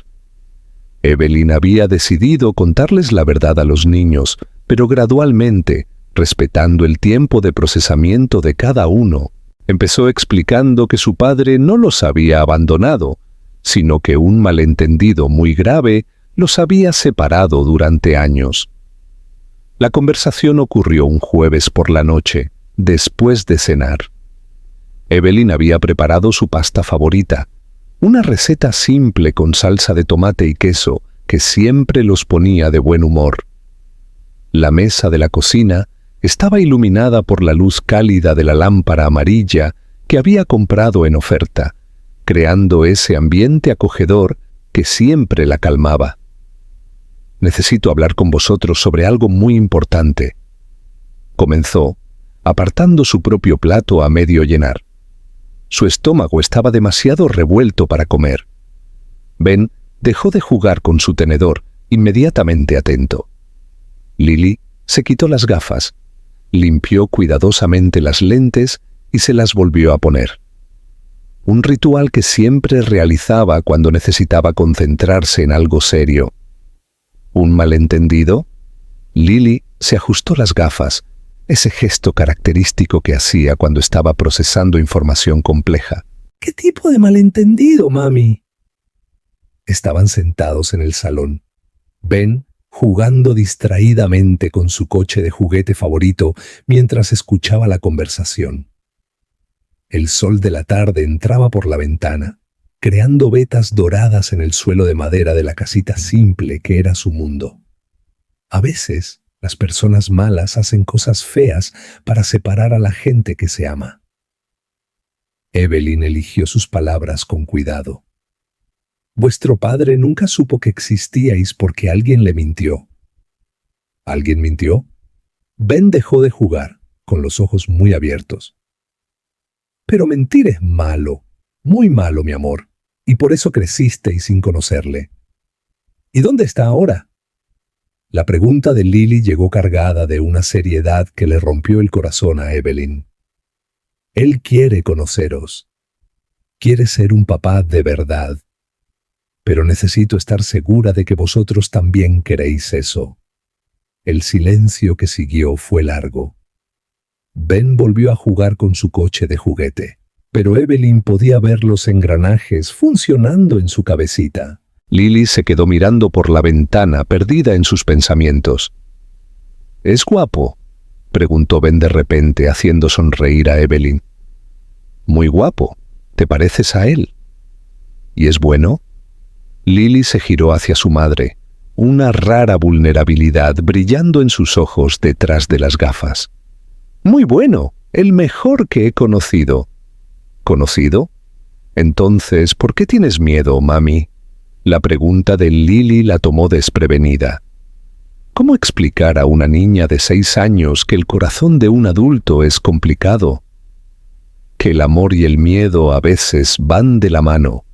Evelyn había decidido contarles la verdad a los niños, pero gradualmente, respetando el tiempo de procesamiento de cada uno, empezó explicando que su padre no los había abandonado, sino que un malentendido muy grave los había separado durante años. La conversación ocurrió un jueves por la noche, después de cenar. Evelyn había preparado su pasta favorita, una receta simple con salsa de tomate y queso que siempre los ponía de buen humor. La mesa de la cocina estaba iluminada por la luz cálida de la lámpara amarilla que había comprado en oferta, creando ese ambiente acogedor que siempre la calmaba. «Necesito hablar con vosotros sobre algo muy importante», comenzó, apartando su propio plato a medio llenar. Su estómago estaba demasiado revuelto para comer. Ben dejó de jugar con su tenedor, inmediatamente atento. Lily se quitó las gafas, limpió cuidadosamente las lentes y se las volvió a poner. Un ritual que siempre realizaba cuando necesitaba concentrarse en algo serio. ¿Un malentendido? Lily se ajustó las gafas, ese gesto característico que hacía cuando estaba procesando información compleja. ¿Qué tipo de malentendido, mami? Estaban sentados en el salón. Ben jugando distraídamente con su coche de juguete favorito mientras escuchaba la conversación. El sol de la tarde entraba por la ventana, creando vetas doradas en el suelo de madera de la casita simple que era su mundo. A veces, las personas malas hacen cosas feas para separar a la gente que se ama. Evelyn eligió sus palabras con cuidado. Vuestro padre nunca supo que existíais porque alguien le mintió. ¿Alguien mintió? Ben dejó de jugar, con los ojos muy abiertos. Pero mentir es malo, muy malo, mi amor, y por eso crecisteis sin conocerle. ¿Y dónde está ahora? La pregunta de Lily llegó cargada de una seriedad que le rompió el corazón a Evelyn. Él quiere conoceros. Quiere ser un papá de verdad. Pero necesito estar segura de que vosotros también queréis eso. El silencio que siguió fue largo. Ben volvió a jugar con su coche de juguete, pero Evelyn podía ver los engranajes funcionando en su cabecita. Lily se quedó mirando por la ventana, perdida en sus pensamientos. ¿Es guapo?, preguntó Ben de repente, haciendo sonreír a Evelyn. Muy guapo. ¿Te pareces a él? ¿Y es bueno? Lily se giró hacia su madre, una rara vulnerabilidad brillando en sus ojos detrás de las gafas. Muy bueno, el mejor que he conocido. ¿Conocido? Entonces, ¿por qué tienes miedo, mami? La pregunta de Lily la tomó desprevenida. ¿Cómo explicar a una niña de 6 años que el corazón de un adulto es complicado? que el amor y el miedo a veces van de la mano,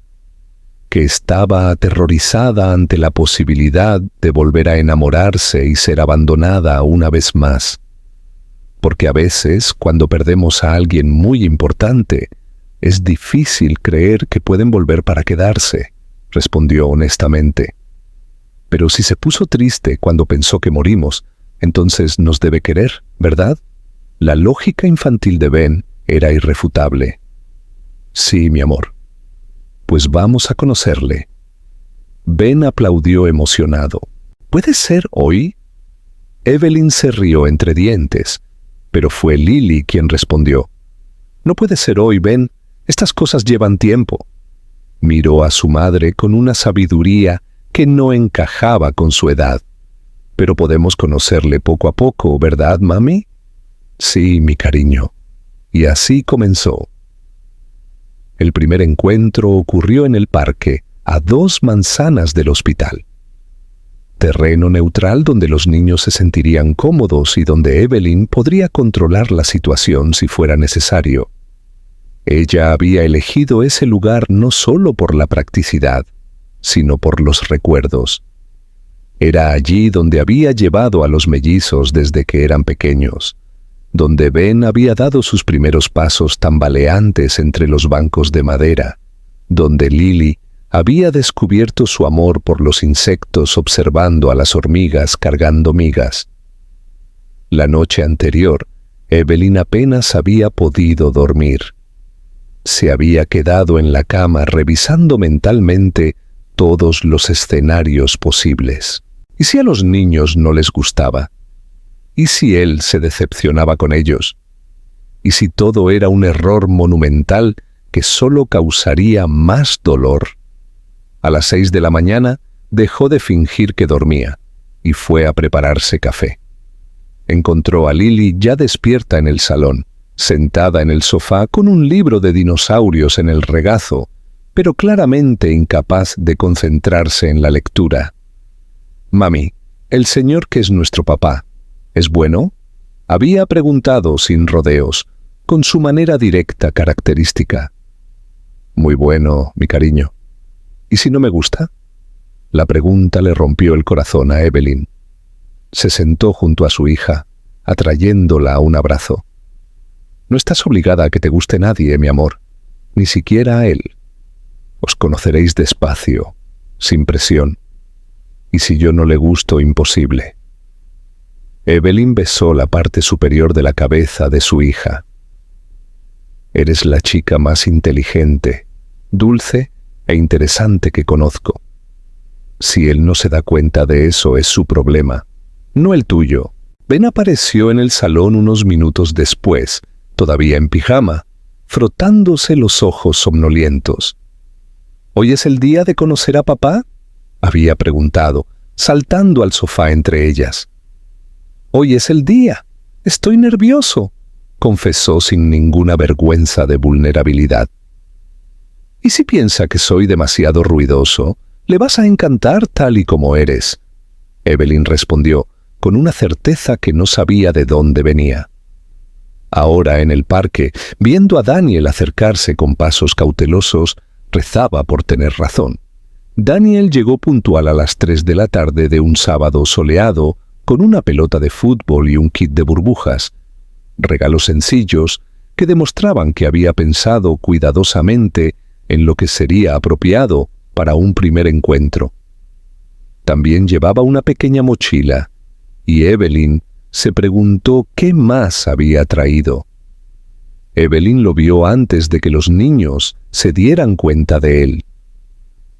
que estaba aterrorizada ante la posibilidad de volver a enamorarse y ser abandonada una vez más. Porque a veces, cuando perdemos a alguien muy importante, es difícil creer que pueden volver para quedarse, respondió honestamente. Pero si se puso triste cuando pensó que morimos, entonces nos debe querer, ¿verdad? La lógica infantil de Ben era irrefutable. Sí, mi amor. Pues vamos a conocerle. Ben aplaudió emocionado. ¿Puede ser hoy? Evelyn se rió entre dientes, pero fue Lily quien respondió. No puede ser hoy, Ben. Estas cosas llevan tiempo. Miró a su madre con una sabiduría que no encajaba con su edad. Pero podemos conocerle poco a poco, ¿verdad, mami? Sí, mi cariño. Y así comenzó. El primer encuentro ocurrió en el parque, a 2 manzanas del hospital. Terreno neutral donde los niños se sentirían cómodos y donde Evelyn podría controlar la situación si fuera necesario. Ella había elegido ese lugar no solo por la practicidad, sino por los recuerdos. Era allí donde había llevado a los mellizos desde que eran pequeños, donde Ben había dado sus primeros pasos tambaleantes entre los bancos de madera, donde Lily había descubierto su amor por los insectos observando a las hormigas cargando migas. La noche anterior, Evelyn apenas había podido dormir. Se había quedado en la cama revisando mentalmente todos los escenarios posibles. ¿Y si a los niños no les gustaba? ¿Y si él se decepcionaba con ellos? ¿Y si todo era un error monumental que solo causaría más dolor? A las 6 de la mañana dejó de fingir que dormía y fue a prepararse café. Encontró a Lily ya despierta en el salón, sentada en el sofá con un libro de dinosaurios en el regazo, pero claramente incapaz de concentrarse en la lectura. «Mami, el señor que es nuestro papá, ¿es bueno?», había preguntado sin rodeos, con su manera directa característica. «Muy bueno, mi cariño. ¿Y si no me gusta?». La pregunta le rompió el corazón a Evelyn. Se sentó junto a su hija, atrayéndola a un abrazo. «No estás obligada a que te guste nadie, mi amor, ni siquiera a él. Os conoceréis despacio, sin presión. Y si yo no le gusto, imposible». Evelyn besó la parte superior de la cabeza de su hija. «Eres la chica más inteligente, dulce e interesante que conozco. Si él no se da cuenta de eso, es su problema, no el tuyo». Ben apareció en el salón unos minutos después, todavía en pijama, frotándose los ojos somnolientos. «¿Hoy es el día de conocer a papá?», había preguntado, saltando al sofá entre ellas. «Hoy es el día. Estoy nervioso», confesó sin ninguna vergüenza de vulnerabilidad. «¿Y si piensa que soy demasiado ruidoso? Le vas a encantar tal y como eres», Evelyn respondió, con una certeza que no sabía de dónde venía. Ahora en el parque, viendo a Daniel acercarse con pasos cautelosos, rezaba por tener razón. Daniel llegó puntual a las 3 de la tarde de un sábado soleado, con una pelota de fútbol y un kit de burbujas. Regalos sencillos que demostraban que había pensado cuidadosamente en lo que sería apropiado para un primer encuentro. También llevaba una pequeña mochila, y Evelyn se preguntó qué más había traído. Evelyn lo vio antes de que los niños se dieran cuenta de él.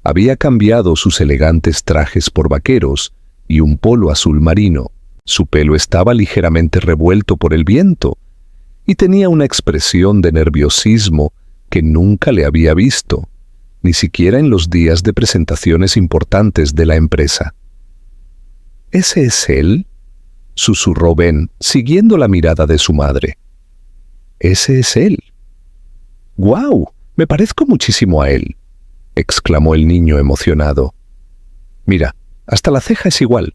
Había cambiado sus elegantes trajes por vaqueros y un polo azul marino. Su pelo estaba ligeramente revuelto por el viento y tenía una expresión de nerviosismo que nunca le había visto, ni siquiera en los días de presentaciones importantes de la empresa. «¿Ese es él?», susurró Ben, siguiendo la mirada de su madre. «Ese es él». «¡Guau! Me parezco muchísimo a él», exclamó el niño emocionado. «Mira, hasta la ceja es igual».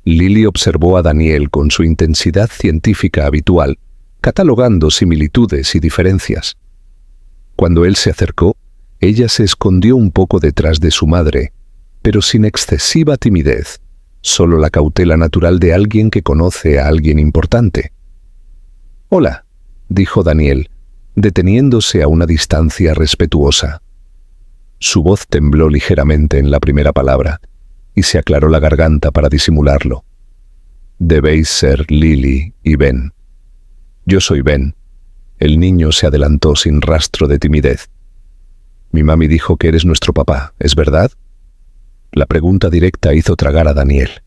Lily observó a Daniel con su intensidad científica habitual, catalogando similitudes y diferencias. Cuando él se acercó, ella se escondió un poco detrás de su madre, pero sin excesiva timidez, solo la cautela natural de alguien que conoce a alguien importante. «Hola», dijo Daniel, deteniéndose a una distancia respetuosa. Su voz tembló ligeramente en la primera palabra, y se aclaró la garganta para disimularlo. «Debéis ser Lily y Ben». «Yo soy Ben». El niño se adelantó sin rastro de timidez. «Mi mami dijo que eres nuestro papá, ¿es verdad?». La pregunta directa hizo tragar a Daniel.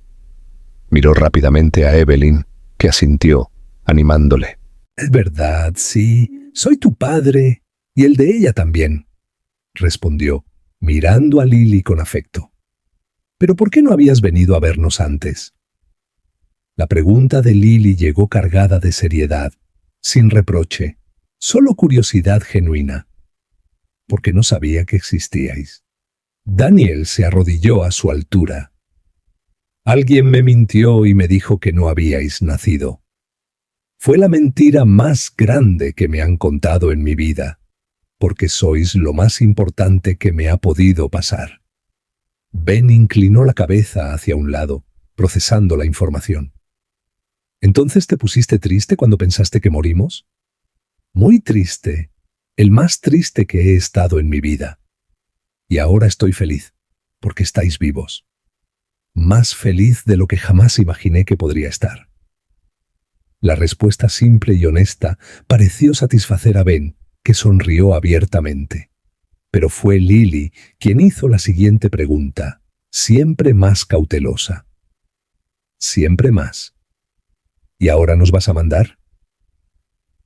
Miró rápidamente a Evelyn, que asintió, animándole. Es verdad, sí. Soy tu padre y el de ella también, respondió, mirando a Lily con afecto. ¿Pero por qué no habías venido a vernos antes? La pregunta de Lily llegó cargada de seriedad, sin reproche, solo curiosidad genuina, porque no sabía que existíais. Daniel se arrodilló a su altura. Alguien me mintió y me dijo que no habíais nacido. Fue la mentira más grande que me han contado en mi vida, porque sois lo más importante que me ha podido pasar. Ben inclinó la cabeza hacia un lado, procesando la información. ¿Entonces te pusiste triste cuando pensaste que morimos? Muy triste, el más triste que he estado en mi vida. Y ahora estoy feliz, porque estáis vivos. Más feliz de lo que jamás imaginé que podría estar. La respuesta simple y honesta pareció satisfacer a Ben, que sonrió abiertamente. Pero fue Lily quien hizo la siguiente pregunta, siempre más cautelosa. ¿Siempre más? ¿Y ahora nos vas a mandar?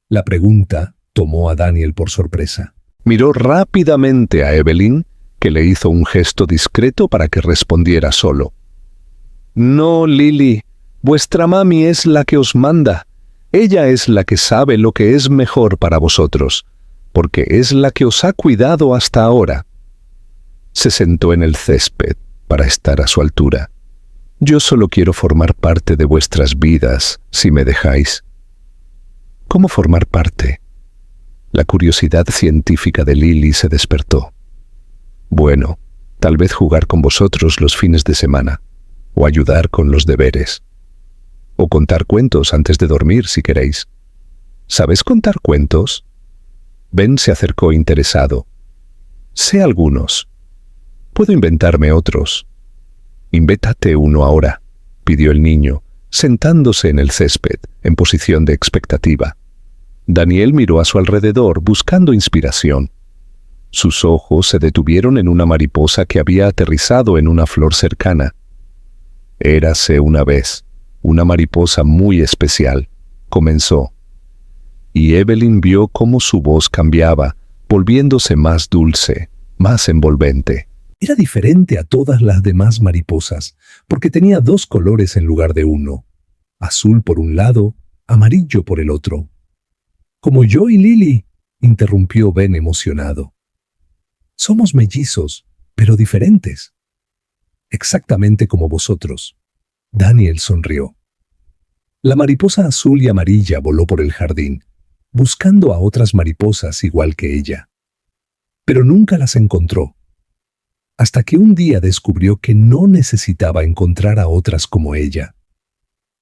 La pregunta tomó a Daniel por sorpresa. Miró rápidamente a Evelyn, que le hizo un gesto discreto para que respondiera solo. «No, Lily, vuestra mami es la que os manda. Ella es la que sabe lo que es mejor para vosotros, porque es la que os ha cuidado hasta ahora». Se sentó en el césped para estar a su altura. «Yo solo quiero formar parte de vuestras vidas, si me dejáis». «¿Cómo formar parte?». La curiosidad científica de Lily se despertó. «Bueno, tal vez jugar con vosotros los fines de semana, o ayudar con los deberes, o contar cuentos antes de dormir si queréis». «¿Sabes contar cuentos?». Ben se acercó interesado. «Sé algunos. Puedo inventarme otros». «Invéntate uno ahora», pidió el niño, sentándose en el césped, en posición de expectativa. Daniel miró a su alrededor buscando inspiración. Sus ojos se detuvieron en una mariposa que había aterrizado en una flor cercana. «Érase una vez, una mariposa muy especial», comenzó. Y Evelyn vio cómo su voz cambiaba, volviéndose más dulce, más envolvente. Era diferente a todas las demás mariposas, porque tenía dos colores en lugar de uno. Azul por un lado, amarillo por el otro. «Como yo y Lily», interrumpió Ben emocionado. «Somos mellizos, pero diferentes». «Exactamente como vosotros». Daniel sonrió. La mariposa azul y amarilla voló por el jardín, buscando a otras mariposas igual que ella. Pero nunca las encontró. Hasta que un día descubrió que no necesitaba encontrar a otras como ella.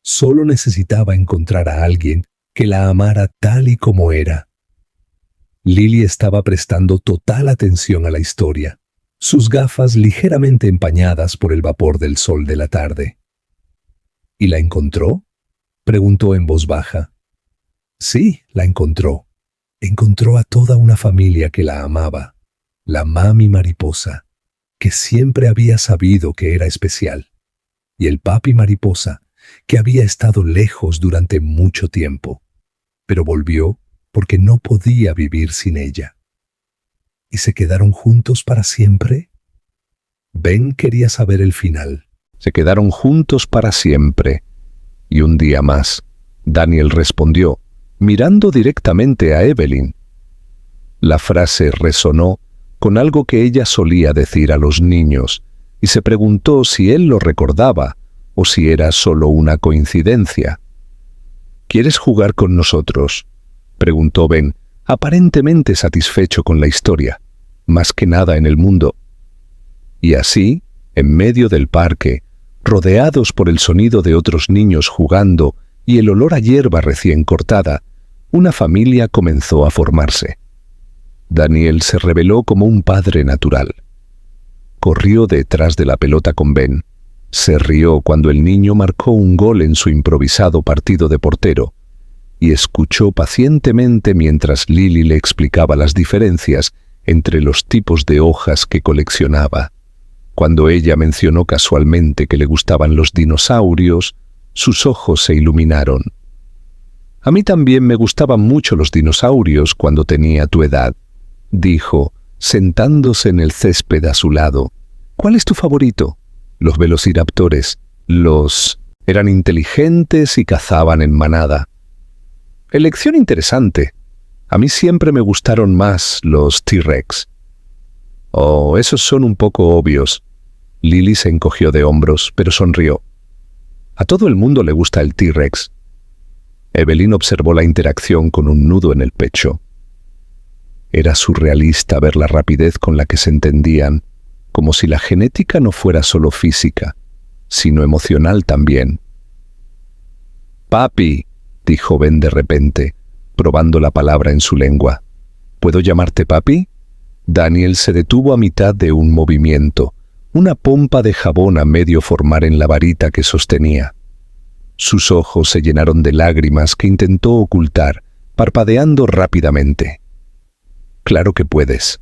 Solo necesitaba encontrar a alguien que la amara tal y como era. Lily estaba prestando total atención a la historia, sus gafas ligeramente empañadas por el vapor del sol de la tarde. «¿Y la encontró?», preguntó en voz baja. «Sí, la encontró. Encontró a toda una familia que la amaba, la mami mariposa, que siempre había sabido que era especial, y el papi mariposa, que había estado lejos durante mucho tiempo, pero volvió porque no podía vivir sin ella. ¿Y se quedaron juntos para siempre?». Ben quería saber el final. «Se quedaron juntos para siempre. Y un día más», Daniel respondió, mirando directamente a Evelyn. La frase resonó con algo que ella solía decir a los niños, y se preguntó si él lo recordaba o si era solo una coincidencia. «¿Quieres jugar con nosotros?», preguntó Ben, aparentemente satisfecho con la historia, más que nada en el mundo. Y así, en medio del parque, rodeados por el sonido de otros niños jugando y el olor a hierba recién cortada, una familia comenzó a formarse. Daniel se reveló como un padre natural. Corrió detrás de la pelota con Ben. Se rió cuando el niño marcó un gol en su improvisado partido de portero y escuchó pacientemente mientras Lily le explicaba las diferencias entre los tipos de hojas que coleccionaba. Cuando ella mencionó casualmente que le gustaban los dinosaurios, sus ojos se iluminaron. «A mí también me gustaban mucho los dinosaurios cuando tenía tu edad», dijo, sentándose en el césped a su lado. «¿Cuál es tu favorito?» «Los velociraptores. Eran inteligentes y cazaban en manada». «Elección interesante. A mí siempre me gustaron más los T-Rex». «Oh, esos son un poco obvios». Lily se encogió de hombros, pero sonrió. «A todo el mundo le gusta el T-Rex». Evelyn observó la interacción con un nudo en el pecho. Era surrealista ver la rapidez con la que se entendían, como si la genética no fuera solo física, sino emocional también. «Papi», dijo Ben de repente, probando la palabra en su lengua. «¿Puedo llamarte papi?» Daniel se detuvo a mitad de un movimiento, una pompa de jabón a medio formar en la varita que sostenía. Sus ojos se llenaron de lágrimas que intentó ocultar, parpadeando rápidamente. «Claro que puedes.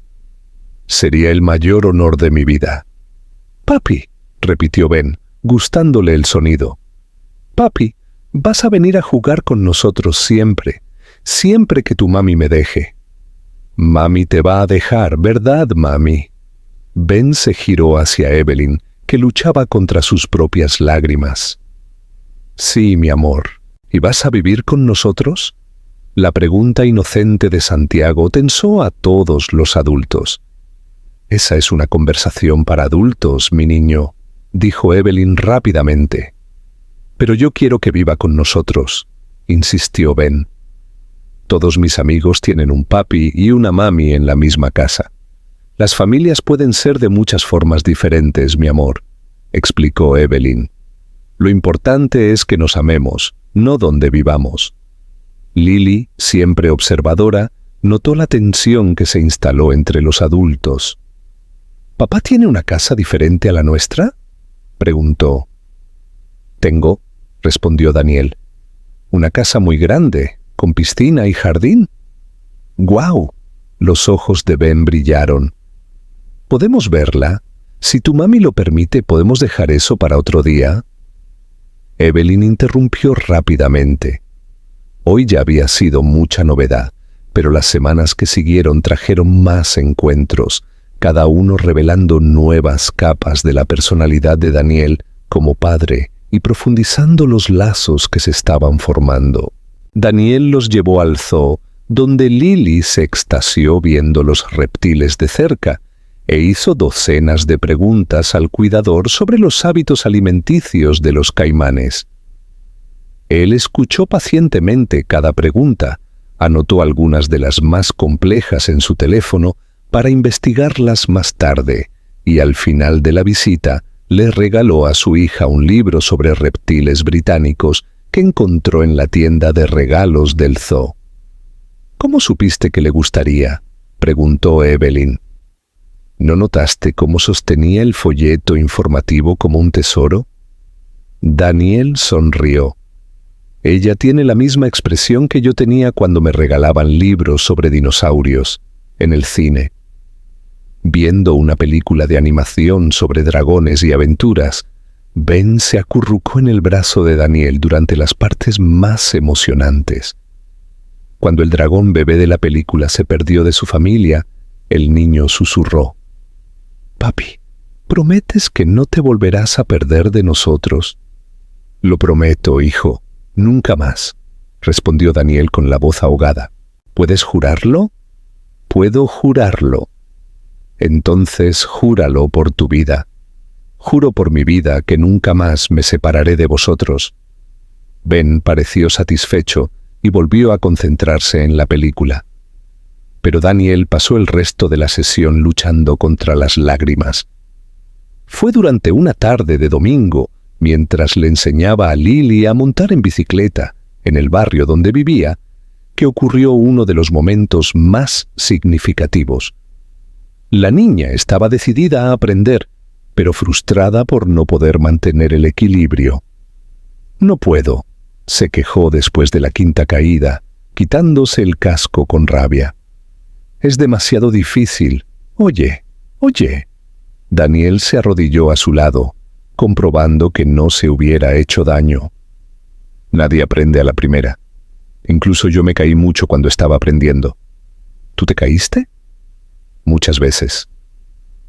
Sería el mayor honor de mi vida». «Papi», repitió Ben, gustándole el sonido. «Papi, vas a venir a jugar con nosotros siempre, siempre que tu mami me deje». «Mami te va a dejar, ¿verdad, mami?» Ben se giró hacia Evelyn, que luchaba contra sus propias lágrimas. «Sí, mi amor. ¿Y vas a vivir con nosotros?» La pregunta inocente de Santiago tensó a todos los adultos. «Esa es una conversación para adultos, mi niño», dijo Evelyn rápidamente. «Pero yo quiero que viva con nosotros», insistió Ben. «Todos mis amigos tienen un papi y una mami en la misma casa. Las familias pueden ser de muchas formas diferentes, mi amor», explicó Evelyn. «Lo importante es que nos amemos, no donde vivamos». Lily, siempre observadora, notó la tensión que se instaló entre los adultos. «¿Papá tiene una casa diferente a la nuestra?», preguntó. «Tengo», respondió Daniel. «Una casa muy grande, con piscina y jardín». «¡Guau!», los ojos de Ben brillaron. «¿Podemos verla? Si tu mami lo permite, ¿podemos dejar eso para otro día?». Evelyn interrumpió rápidamente. Hoy ya había sido mucha novedad, pero las semanas que siguieron trajeron más encuentros, cada uno revelando nuevas capas de la personalidad de Daniel como padre y profundizando los lazos que se estaban formando. Daniel los llevó al zoo, donde Lily se extasió viendo los reptiles de cerca, e hizo docenas de preguntas al cuidador sobre los hábitos alimenticios de los caimanes. Él escuchó pacientemente cada pregunta, anotó algunas de las más complejas en su teléfono para investigarlas más tarde, y al final de la visita le regaló a su hija un libro sobre reptiles británicos que encontró en la tienda de regalos del zoo. «¿Cómo supiste que le gustaría?», preguntó Evelyn. «¿No notaste cómo sostenía el folleto informativo como un tesoro?». Daniel sonrió. «Ella tiene la misma expresión que yo tenía cuando me regalaban libros sobre dinosaurios, en el cine». Viendo una película de animación sobre dragones y aventuras, Ben se acurrucó en el brazo de Daniel durante las partes más emocionantes. Cuando el dragón bebé de la película se perdió de su familia, el niño susurró: «Papi, ¿prometes que no te volverás a perder de nosotros?». «Lo prometo, hijo, nunca más», respondió Daniel con la voz ahogada. «¿Puedes jurarlo?». «Puedo jurarlo». «Entonces júralo por tu vida». «Juro por mi vida que nunca más me separaré de vosotros». Ben pareció satisfecho y volvió a concentrarse en la película. Pero Daniel pasó el resto de la sesión luchando contra las lágrimas. Fue durante una tarde de domingo, mientras le enseñaba a Lily a montar en bicicleta en el barrio donde vivía, que ocurrió uno de los momentos más significativos. La niña estaba decidida a aprender, pero frustrada por no poder mantener el equilibrio. «No puedo», se quejó después de la quinta caída, quitándose el casco con rabia. «Es demasiado difícil. Oye. Daniel se arrodilló a su lado, comprobando que no se hubiera hecho daño. «Nadie aprende a la primera. Incluso yo me caí mucho cuando estaba aprendiendo». «¿Tú te caíste?» «Muchas veces.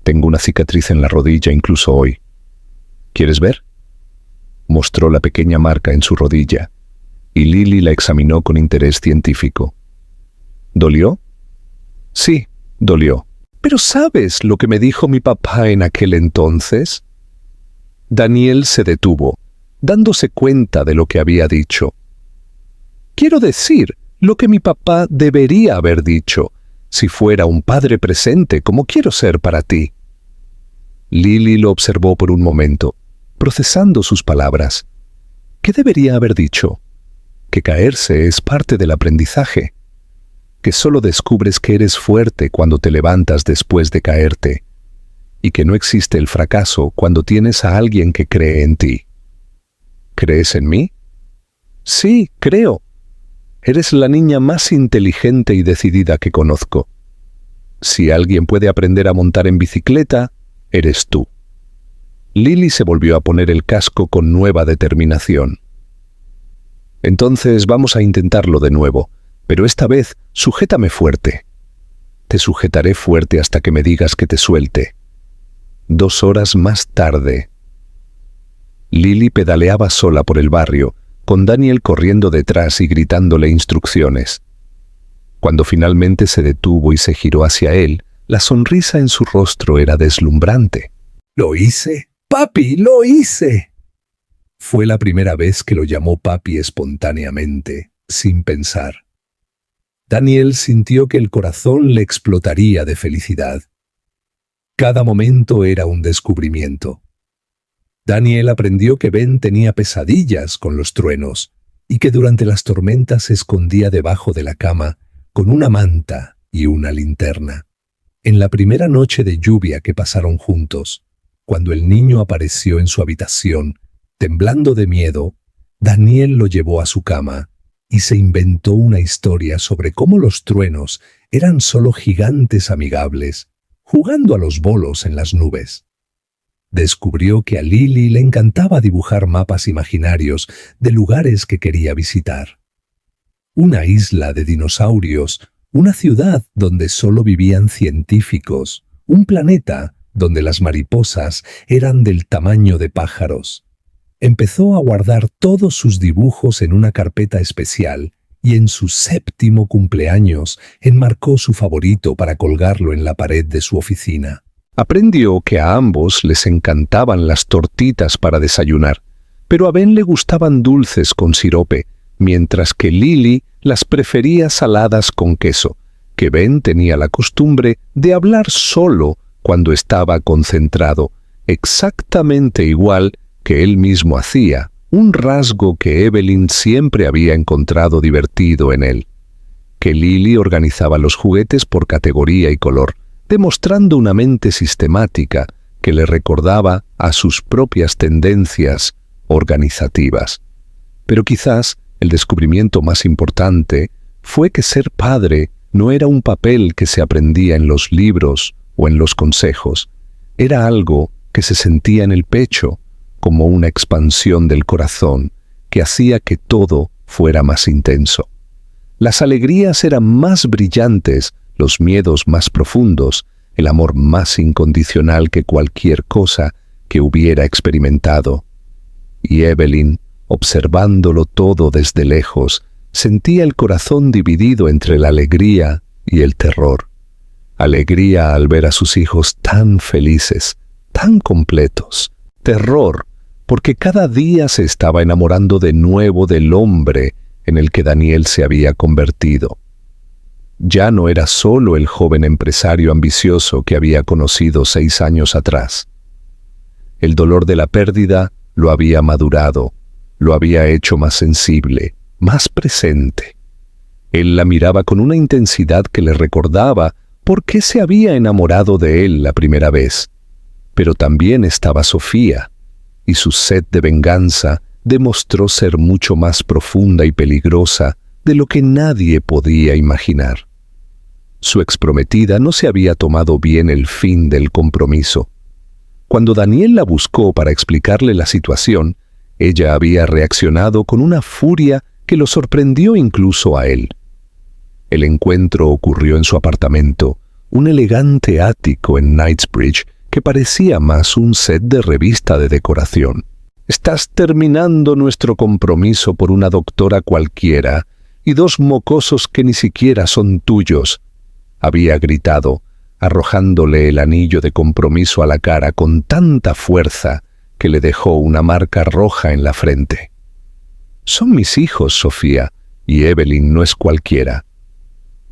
Tengo una cicatriz en la rodilla incluso hoy. ¿Quieres ver?». Mostró la pequeña marca en su rodilla, y Lily la examinó con interés científico. «¿Dolió?». «Sí, dolió. Pero ¿sabes lo que me dijo mi papá en aquel entonces?». Daniel se detuvo, dándose cuenta de lo que había dicho. «Quiero decir, lo que mi papá debería haber dicho, si fuera un padre presente como quiero ser para ti». Lily lo observó por un momento, procesando sus palabras. ¿Qué debería haber dicho? Que caerse es parte del aprendizaje. Que solo descubres que eres fuerte cuando te levantas después de caerte, y que no existe el fracaso cuando tienes a alguien que cree en ti. ¿Crees en mí? Sí, creo. Eres la niña más inteligente y decidida que conozco. Si alguien puede aprender a montar en bicicleta, eres tú. Lily se volvió a poner el casco con nueva determinación. Entonces vamos a intentarlo de nuevo, pero esta vez sujétame fuerte. Te sujetaré fuerte hasta que me digas que te suelte. 2 horas más tarde. Lily pedaleaba sola por el barrio, con Daniel corriendo detrás y gritándole instrucciones. Cuando finalmente se detuvo y se giró hacia él, la sonrisa en su rostro era deslumbrante. «¡Lo hice! ¡Papi, lo hice!». Fue la primera vez que lo llamó papi espontáneamente, sin pensar. Daniel sintió que el corazón le explotaría de felicidad. Cada momento era un descubrimiento. Daniel aprendió que Ben tenía pesadillas con los truenos y que durante las tormentas se escondía debajo de la cama con una manta y una linterna. En la primera noche de lluvia que pasaron juntos, cuando el niño apareció en su habitación, temblando de miedo, Daniel lo llevó a su cama y se inventó una historia sobre cómo los truenos eran solo gigantes amigables, jugando a los bolos en las nubes. Descubrió que a Lily le encantaba dibujar mapas imaginarios de lugares que quería visitar. Una isla de dinosaurios, una ciudad donde solo vivían científicos, un planeta donde las mariposas eran del tamaño de pájaros. Empezó a guardar todos sus dibujos en una carpeta especial y en su 7º cumpleaños enmarcó su favorito para colgarlo en la pared de su oficina. Aprendió que a ambos les encantaban las tortitas para desayunar, pero a Ben le gustaban dulces con sirope, mientras que Lily las prefería saladas con queso, que Ben tenía la costumbre de hablar solo cuando estaba concentrado, exactamente igual que él mismo hacía, un rasgo que Evelyn siempre había encontrado divertido en él. Que Lily organizaba los juguetes por categoría y color, demostrando una mente sistemática que le recordaba a sus propias tendencias organizativas. Pero quizás el descubrimiento más importante fue que ser padre no era un papel que se aprendía en los libros o en los consejos, era algo que se sentía en el pecho, como una expansión del corazón que hacía que todo fuera más intenso. Las alegrías eran más brillantes, los miedos más profundos, el amor más incondicional que cualquier cosa que hubiera experimentado. Y Evelyn, observándolo todo desde lejos, sentía el corazón dividido entre la alegría y el terror. Alegría al ver a sus hijos tan felices, tan completos. Terror, porque cada día se estaba enamorando de nuevo del hombre en el que Daniel se había convertido. Ya no era solo el joven empresario ambicioso que había conocido 6 años atrás. El dolor de la pérdida lo había madurado, lo había hecho más sensible, más presente. Él la miraba con una intensidad que le recordaba por qué se había enamorado de él la primera vez. Pero también estaba Sofía, y su sed de venganza demostró ser mucho más profunda y peligrosa de lo que nadie podía imaginar. Su exprometida no se había tomado bien el fin del compromiso. Cuando Daniel la buscó para explicarle la situación, ella había reaccionado con una furia que lo sorprendió incluso a él. El encuentro ocurrió en su apartamento, un elegante ático en Knightsbridge que parecía más un set de revista de decoración. «Estás terminando nuestro compromiso por una doctora cualquiera y 2 mocosos que ni siquiera son tuyos», había gritado, arrojándole el anillo de compromiso a la cara con tanta fuerza que le dejó una marca roja en la frente. «Son mis hijos, Sofía, y Evelyn no es cualquiera».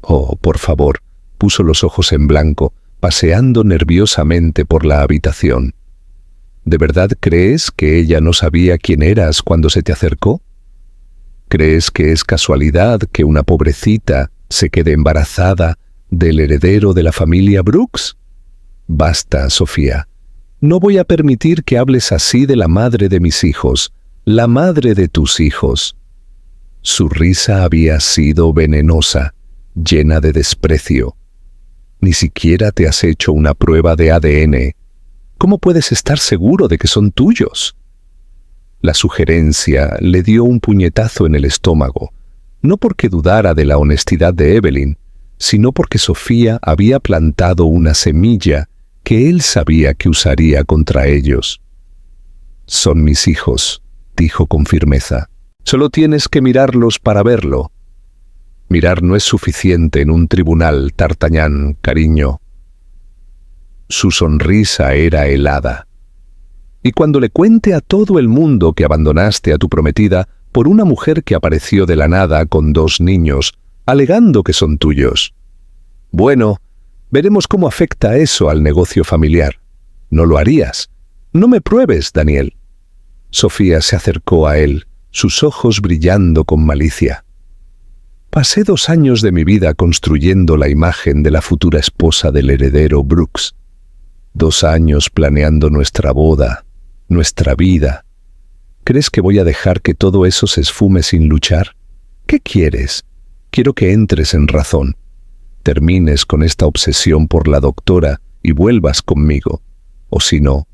«Oh, por favor», puso los ojos en blanco, paseando nerviosamente por la habitación. «¿De verdad crees que ella no sabía quién eras cuando se te acercó? ¿Crees que es casualidad que una pobrecita se quede embarazada del heredero de la familia Brooks? Basta, Sofía. No voy a permitir que hables así de la madre de mis hijos, la madre de tus hijos». Su risa había sido venenosa, llena de desprecio. «Ni siquiera te has hecho una prueba de ADN. ¿Cómo puedes estar seguro de que son tuyos?». La sugerencia le dio un puñetazo en el estómago, no porque dudara de la honestidad de Evelyn, sino porque Sofía había plantado una semilla que él sabía que usaría contra ellos. «Son mis hijos», dijo con firmeza. «Solo tienes que mirarlos para verlo». «Mirar no es suficiente en un tribunal, D'Artagnan, cariño». Su sonrisa era helada. «Y cuando le cuente a todo el mundo que abandonaste a tu prometida por una mujer que apareció de la nada con 2 niños, alegando que son tuyos. Bueno, veremos cómo afecta eso al negocio familiar. ¿No lo harías? No me pruebes, Daniel». Sofía se acercó a él, sus ojos brillando con malicia. «Pasé 2 años de mi vida construyendo la imagen de la futura esposa del heredero Brooks. 2 años planeando nuestra boda, nuestra vida. ¿Crees que voy a dejar que todo eso se esfume sin luchar? ¿Qué quieres? Quiero que entres en razón. Termines con esta obsesión por la doctora y vuelvas conmigo. O si no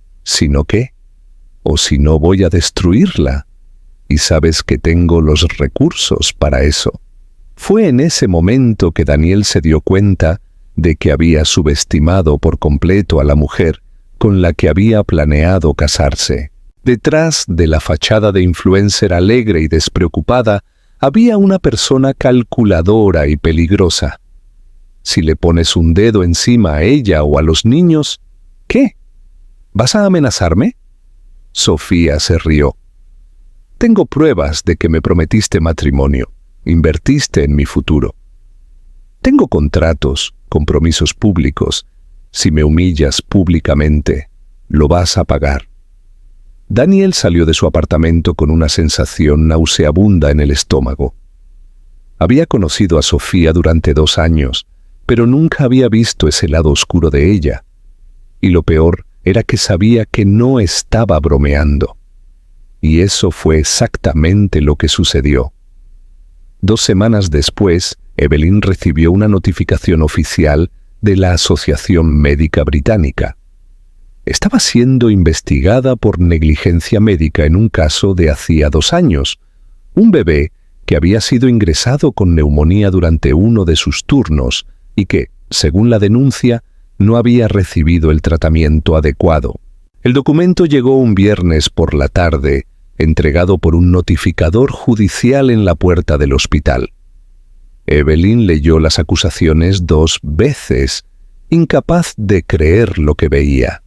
¿qué? O si no, voy a destruirla. Y sabes que tengo los recursos para eso». Fue en ese momento que Daniel se dio cuenta de que había subestimado por completo a la mujer con la que había planeado casarse. Detrás de la fachada de influencer alegre y despreocupada había una persona calculadora y peligrosa. Si le pones un dedo encima a ella o a los niños, ¿qué? ¿Vas a amenazarme? Sofía se rió. «Tengo pruebas de que me prometiste matrimonio. Invertiste en mi futuro. Tengo contratos, compromisos públicos. Si me humillas públicamente, lo vas a pagar». Daniel salió de su apartamento con una sensación nauseabunda en el estómago. Había conocido a Sofía durante 2 años, pero nunca había visto ese lado oscuro de ella. Y lo peor era que sabía que no estaba bromeando. Y eso fue exactamente lo que sucedió. 2 semanas después, Evelyn recibió una notificación oficial de la Asociación Médica Británica. Estaba siendo investigada por negligencia médica en un caso de hacía 2 años. Un bebé que había sido ingresado con neumonía durante uno de sus turnos y que, según la denuncia, no había recibido el tratamiento adecuado. El documento llegó un viernes por la tarde, entregado por un notificador judicial en la puerta del hospital. Evelyn leyó las acusaciones 2 veces, incapaz de creer lo que veía.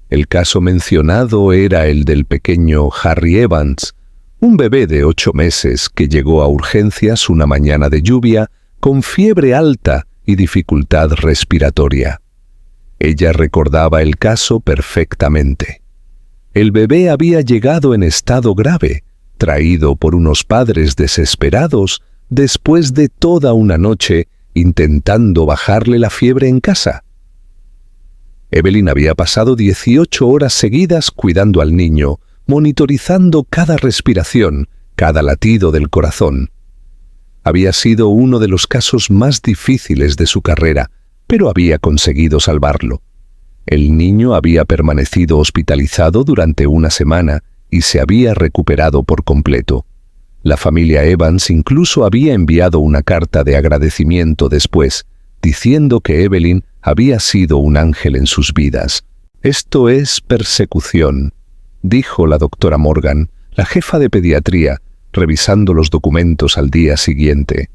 El caso mencionado era el del pequeño Harry Evans, Un bebé de 8 meses que llegó a urgencias una mañana de lluvia con fiebre alta y dificultad respiratoria. Ella recordaba el caso perfectamente. El bebé había llegado en estado grave, traído por unos padres desesperados después de toda una noche intentando bajarle la fiebre en casa. Evelyn había pasado 18 horas seguidas cuidando al niño, monitorizando cada respiración, cada latido del corazón. Había sido uno de los casos más difíciles de su carrera, pero había conseguido salvarlo. El niño había permanecido hospitalizado durante una semana y se había recuperado por completo. La familia Evans incluso había enviado una carta de agradecimiento después, diciendo que Evelyn había sido un ángel en sus vidas. «Esto es persecución», dijo la doctora Morgan, la jefa de pediatría, revisando los documentos al día siguiente.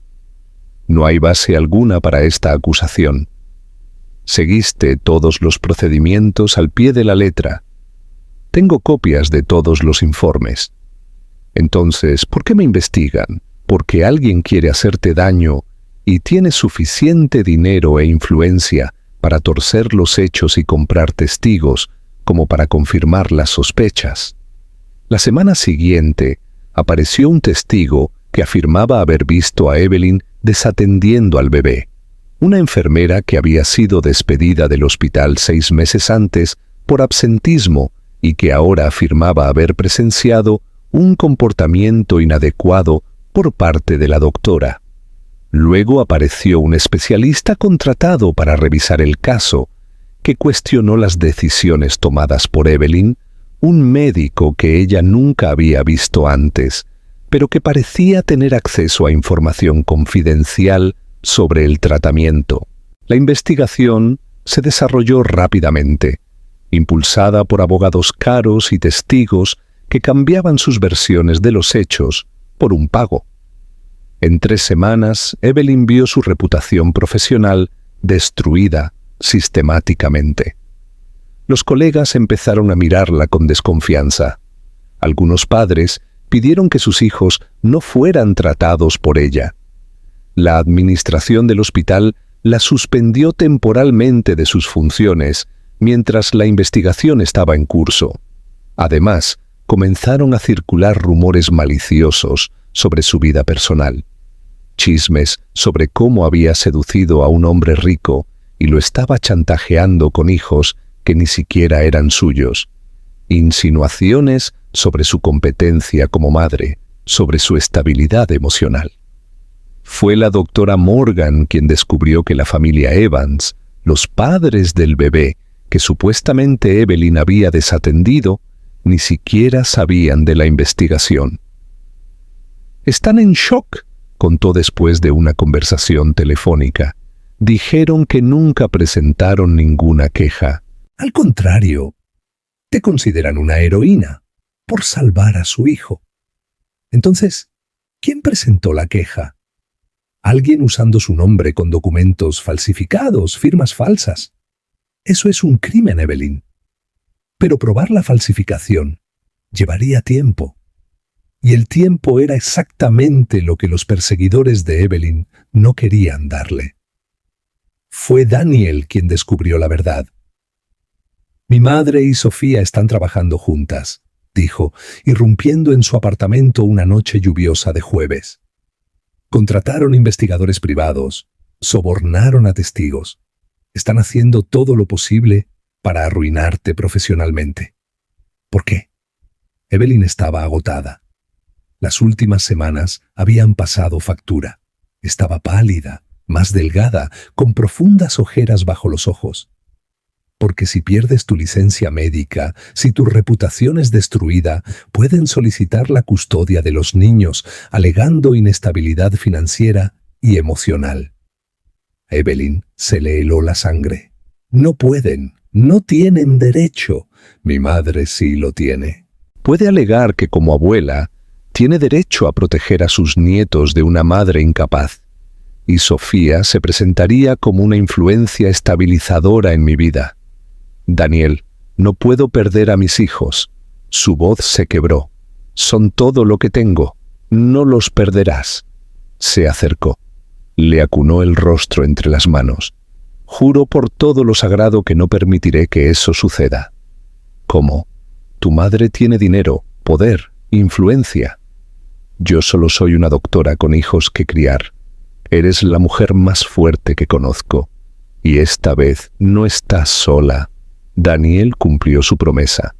«No hay base alguna para esta acusación. Seguiste todos los procedimientos al pie de la letra. Tengo copias de todos los informes. Entonces, ¿por qué me investigan? Porque alguien quiere hacerte daño y tiene suficiente dinero e influencia para torcer los hechos y comprar testigos como para confirmar las sospechas». La semana siguiente apareció un testigo que afirmaba haber visto a Evelyn desatendiendo al bebé. Una enfermera que había sido despedida del hospital 6 meses antes por absentismo y que ahora afirmaba haber presenciado un comportamiento inadecuado por parte de la doctora. Luego apareció un especialista contratado para revisar el caso, que cuestionó las decisiones tomadas por Evelyn, un médico que ella nunca había visto antes, pero que parecía tener acceso a información confidencial sobre el tratamiento. La investigación se desarrolló rápidamente, impulsada por abogados caros y testigos que cambiaban sus versiones de los hechos por un pago. En 3 semanas, Evelyn vio su reputación profesional destruida sistemáticamente. Los colegas empezaron a mirarla con desconfianza. Algunos padres pidieron que sus hijos no fueran tratados por ella. La administración del hospital la suspendió temporalmente de sus funciones mientras la investigación estaba en curso. Además, comenzaron a circular rumores maliciosos sobre su vida personal. Chismes sobre cómo había seducido a un hombre rico y lo estaba chantajeando con hijos que ni siquiera eran suyos. Insinuaciones sobre su competencia como madre, sobre su estabilidad emocional. Fue la doctora Morgan quien descubrió que la familia Evans, los padres del bebé que supuestamente Evelyn había desatendido, ni siquiera sabían de la investigación. «Están en shock», contó después de una conversación telefónica. «Dijeron que nunca presentaron ninguna queja». Al contrario, te consideran una heroína por salvar a su hijo. Entonces, ¿quién presentó la queja? Alguien usando su nombre con documentos falsificados, firmas falsas. Eso es un crimen, Evelyn. Pero probar la falsificación llevaría tiempo. Y el tiempo era exactamente lo que los perseguidores de Evelyn no querían darle. Fue Daniel quien descubrió la verdad. «Mi madre y Sofía están trabajando juntas», dijo, irrumpiendo en su apartamento una noche lluviosa de jueves. Contrataron investigadores privados, sobornaron a testigos. Están haciendo todo lo posible para arruinarte profesionalmente. ¿Por qué? Evelyn estaba agotada. Las últimas semanas habían pasado factura. Estaba pálida, más delgada, con profundas ojeras bajo los ojos. Porque si pierdes tu licencia médica, si tu reputación es destruida, pueden solicitar la custodia de los niños, alegando inestabilidad financiera y emocional. A Evelyn se le heló la sangre. No pueden, no tienen derecho. Mi madre sí lo tiene. Puede alegar que como abuela tiene derecho a proteger a sus nietos de una madre incapaz. Y Sofía se presentaría como una influencia estabilizadora en mi vida. Daniel, no puedo perder a mis hijos. Su voz se quebró. Son todo lo que tengo. No los perderás. Se acercó. Le acunó el rostro entre las manos. Juro por todo lo sagrado que no permitiré que eso suceda. ¿Cómo? Tu madre tiene dinero, poder, influencia. Yo solo soy una doctora con hijos que criar. Eres la mujer más fuerte que conozco. Y esta vez no estás sola. Daniel cumplió su promesa.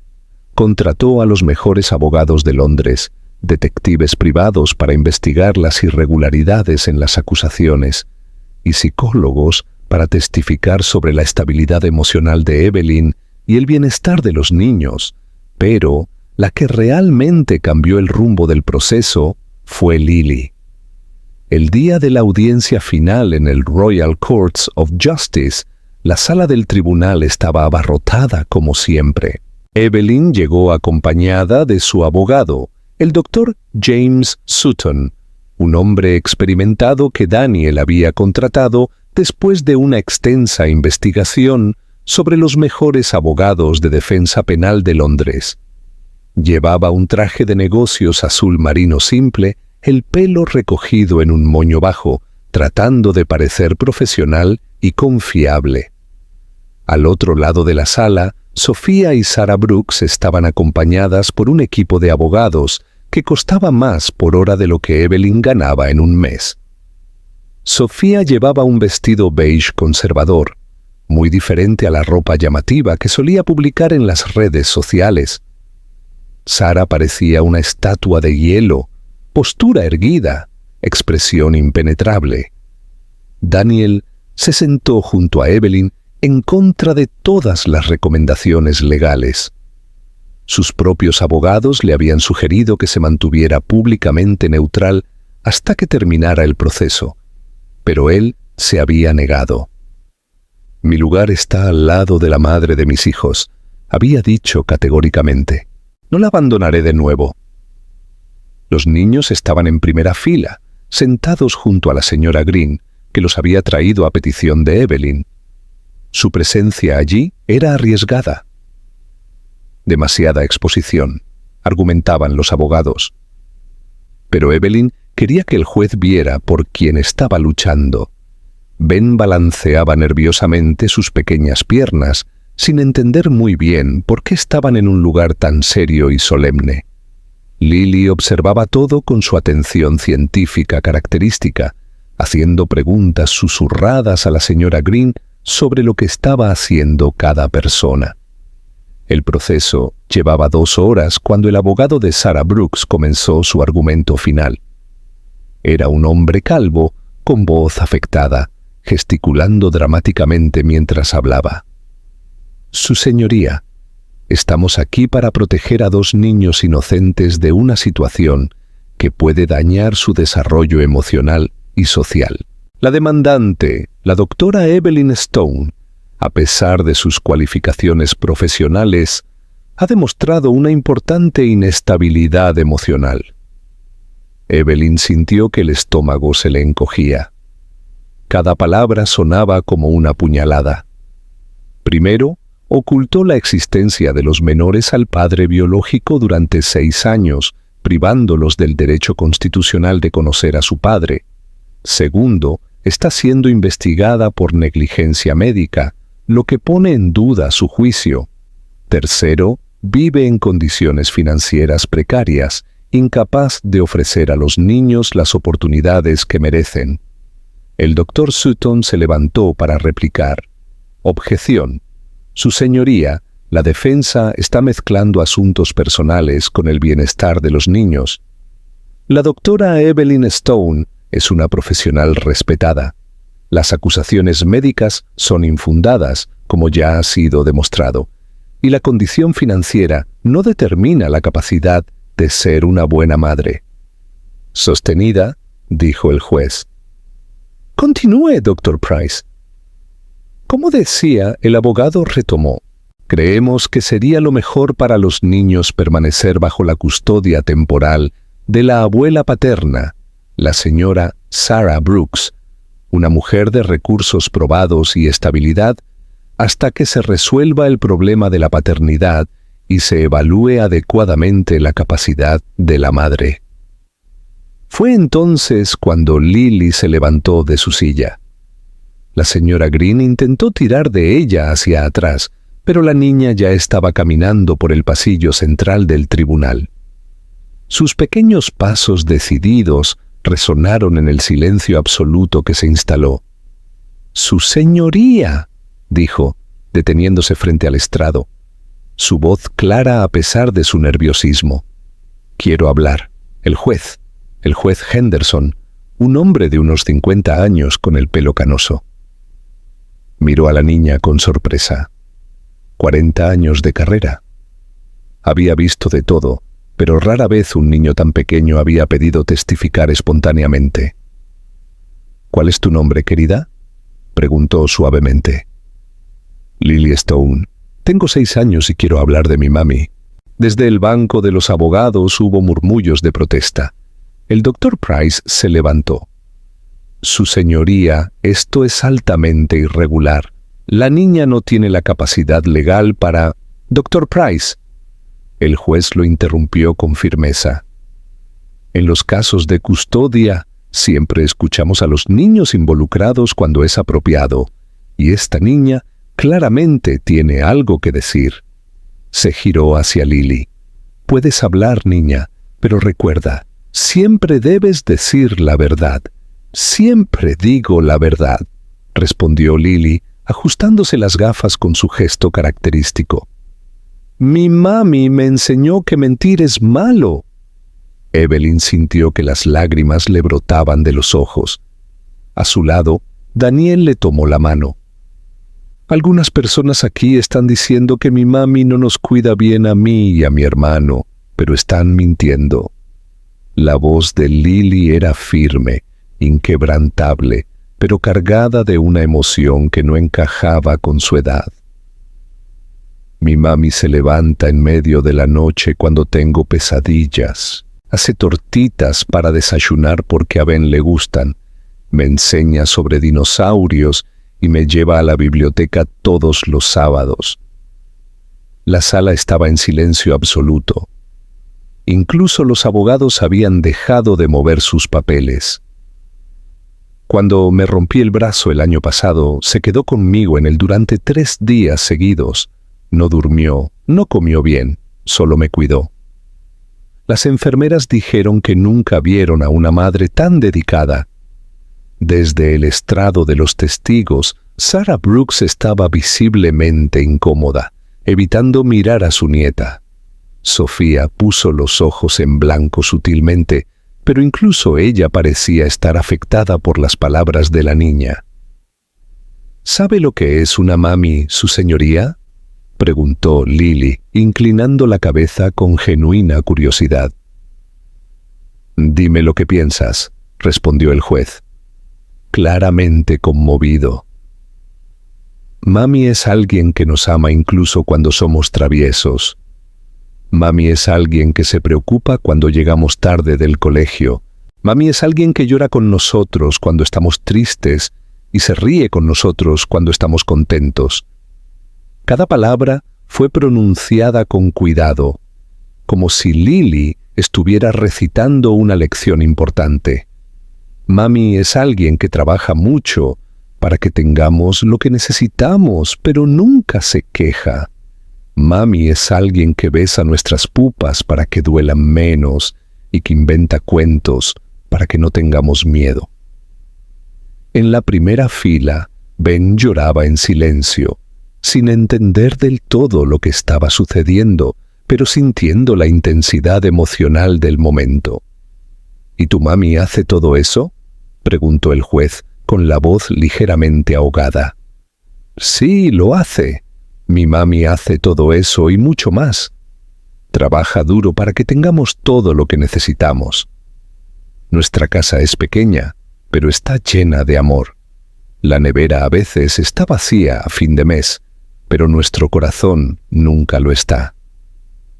Contrató a los mejores abogados de Londres, detectives privados para investigar las irregularidades en las acusaciones, y psicólogos para testificar sobre la estabilidad emocional de Evelyn y el bienestar de los niños. Pero la que realmente cambió el rumbo del proceso fue Lily. El día de la audiencia final en el Royal Courts of Justice, la sala del tribunal estaba abarrotada como siempre. Evelyn llegó acompañada de su abogado, el doctor James Sutton, un hombre experimentado que Daniel había contratado después de una extensa investigación sobre los mejores abogados de defensa penal de Londres. Llevaba un traje de negocios azul marino simple, el pelo recogido en un moño bajo, tratando de parecer profesional y confiable. Al otro lado de la sala, Sofía y Sarah Brooks estaban acompañadas por un equipo de abogados que costaba más por hora de lo que Evelyn ganaba en un mes. Sofía llevaba un vestido beige conservador, muy diferente a la ropa llamativa que solía publicar en las redes sociales. Sarah parecía una estatua de hielo, postura erguida, expresión impenetrable. Daniel se sentó junto a Evelyn en contra de todas las recomendaciones legales. Sus propios abogados le habían sugerido que se mantuviera públicamente neutral hasta que terminara el proceso, pero él se había negado. «Mi lugar está al lado de la madre de mis hijos», había dicho categóricamente. «No la abandonaré de nuevo». Los niños estaban en primera fila, sentados junto a la señora Green, que los había traído a petición de Evelyn. Su presencia allí era arriesgada. Demasiada exposición, argumentaban los abogados. Pero Evelyn quería que el juez viera por quién estaba luchando. Ben balanceaba nerviosamente sus pequeñas piernas, sin entender muy bien por qué estaban en un lugar tan serio y solemne. Lily observaba todo con su atención científica característica, haciendo preguntas susurradas a la señora Green sobre lo que estaba haciendo cada persona. El proceso llevaba 2 horas cuando el abogado de Sarah Brooks comenzó su argumento final. Era un hombre calvo, con voz afectada, gesticulando dramáticamente mientras hablaba. «Su señoría, estamos aquí para proteger a 2 niños inocentes de una situación que puede dañar su desarrollo emocional y social. La demandante, la doctora Evelyn Stone, a pesar de sus cualificaciones profesionales, ha demostrado una importante inestabilidad emocional». Evelyn sintió que el estómago se le encogía. Cada palabra sonaba como una puñalada. Primero, ocultó la existencia de los menores al padre biológico durante 6 años, privándolos del derecho constitucional de conocer a su padre. Segundo, está siendo investigada por negligencia médica, lo que pone en duda su juicio. Tercero, vive en condiciones financieras precarias, incapaz de ofrecer a los niños las oportunidades que merecen. El doctor Sutton se levantó para replicar. «Objeción. Su señoría, la defensa está mezclando asuntos personales con el bienestar de los niños. La doctora Evelyn Stone es una profesional respetada. Las acusaciones médicas son infundadas, como ya ha sido demostrado, y la condición financiera no determina la capacidad de ser una buena madre». «Sostenida», dijo el juez. «Continúe, Dr. Price». Como decía, el abogado retomó. «Creemos que sería lo mejor para los niños permanecer bajo la custodia temporal de la abuela paterna, la señora Sarah Brooks, una mujer de recursos probados y estabilidad, hasta que se resuelva el problema de la paternidad y se evalúe adecuadamente la capacidad de la madre. Fue entonces cuando Lily se levantó de su silla. La señora Green intentó tirar de ella hacia atrás, pero la niña ya estaba caminando por el pasillo central del tribunal. Sus pequeños pasos decididos resonaron en el silencio absoluto que se instaló. «Su señoría», dijo, deteniéndose frente al estrado, su voz clara a pesar de su nerviosismo. «Quiero hablar. El juez Henderson, un hombre de unos 50 años con el pelo canoso». Miró a la niña con sorpresa. 40 años de carrera. Había visto de todo, pero rara vez un niño tan pequeño había pedido testificar espontáneamente. «¿Cuál es tu nombre, querida?», preguntó suavemente. «Lily Stone. Tengo 6 años y quiero hablar de mi mami». Desde el banco de los abogados hubo murmullos de protesta. El doctor Price se levantó. «Su señoría, esto es altamente irregular. La niña no tiene la capacidad legal para...» «Doctor Price». El juez lo interrumpió con firmeza. «En los casos de custodia, siempre escuchamos a los niños involucrados cuando es apropiado, y esta niña claramente tiene algo que decir». Se giró hacia Lily. «Puedes hablar, niña, pero recuerda, siempre debes decir la verdad». «Siempre digo la verdad», respondió Lily, ajustándose las gafas con su gesto característico. «Mi mami me enseñó que mentir es malo». Evelyn sintió que las lágrimas le brotaban de los ojos. A su lado, Daniel le tomó la mano. «Algunas personas aquí están diciendo que mi mami no nos cuida bien a mí y a mi hermano, pero están mintiendo». La voz de Lily era firme, inquebrantable, pero cargada de una emoción que no encajaba con su edad. «Mi mami se levanta en medio de la noche cuando tengo pesadillas. Hace tortitas para desayunar porque a Ben le gustan. Me enseña sobre dinosaurios y me lleva a la biblioteca todos los sábados». La sala estaba en silencio absoluto. Incluso los abogados habían dejado de mover sus papeles. «Cuando me rompí el brazo el año pasado, se quedó conmigo en él durante 3 días seguidos. No durmió, no comió bien, solo me cuidó. Las enfermeras dijeron que nunca vieron a una madre tan dedicada». Desde el estrado de los testigos, Sarah Brooks estaba visiblemente incómoda, evitando mirar a su nieta. Sofía puso los ojos en blanco sutilmente, pero incluso ella parecía estar afectada por las palabras de la niña. «¿Sabe lo que es una mami, su señoría?», preguntó Lily, inclinando la cabeza con genuina curiosidad. «Dime lo que piensas», respondió el juez, claramente conmovido. «Mami es alguien que nos ama incluso cuando somos traviesos. Mami es alguien que se preocupa cuando llegamos tarde del colegio. Mami es alguien que llora con nosotros cuando estamos tristes y se ríe con nosotros cuando estamos contentos». Cada palabra fue pronunciada con cuidado, como si Lily estuviera recitando una lección importante. Mami es alguien que trabaja mucho para que tengamos lo que necesitamos, pero nunca se queja. Mami es alguien que besa nuestras pupas para que duelan menos y que inventa cuentos para que no tengamos miedo. En la primera fila, Ben lloraba en silencio, sin entender del todo lo que estaba sucediendo, pero sintiendo la intensidad emocional del momento. «¿Y tu mami hace todo eso?», preguntó el juez, con la voz ligeramente ahogada. «Sí, lo hace. Mi mami hace todo eso y mucho más. Trabaja duro para que tengamos todo lo que necesitamos. Nuestra casa es pequeña, pero está llena de amor. La nevera a veces está vacía a fin de mes, pero nuestro corazón nunca lo está».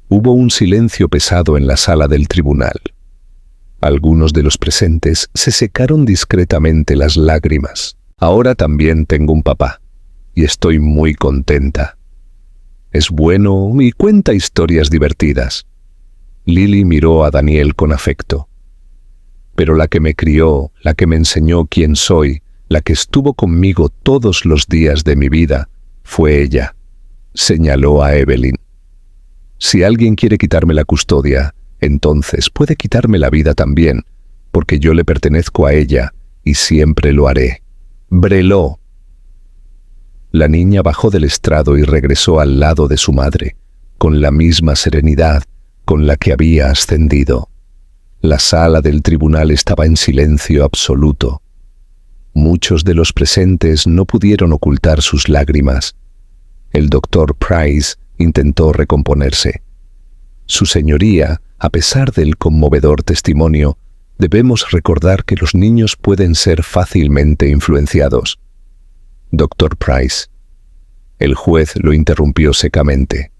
Hubo un silencio pesado en la sala del tribunal. Algunos de los presentes se secaron discretamente las lágrimas. «Ahora también tengo un papá, y estoy muy contenta». es bueno y cuenta historias divertidas. Lily miró a Daniel con afecto. Pero la que me crió, la que me enseñó quién soy, la que estuvo conmigo todos los días de mi vida, fue ella, señaló a Evelyn. Si alguien quiere quitarme la custodia, entonces puede quitarme la vida también, porque yo le pertenezco a ella y siempre lo haré. Breló. La niña bajó del estrado y regresó al lado de su madre, con la misma serenidad con la que había ascendido. La sala del tribunal estaba en silencio absoluto. Muchos de los presentes no pudieron ocultar sus lágrimas. El doctor Price intentó recomponerse. Su señoría, a pesar del conmovedor testimonio, debemos recordar que los niños pueden ser fácilmente influenciados. Doctor Price. El juez lo interrumpió secamente.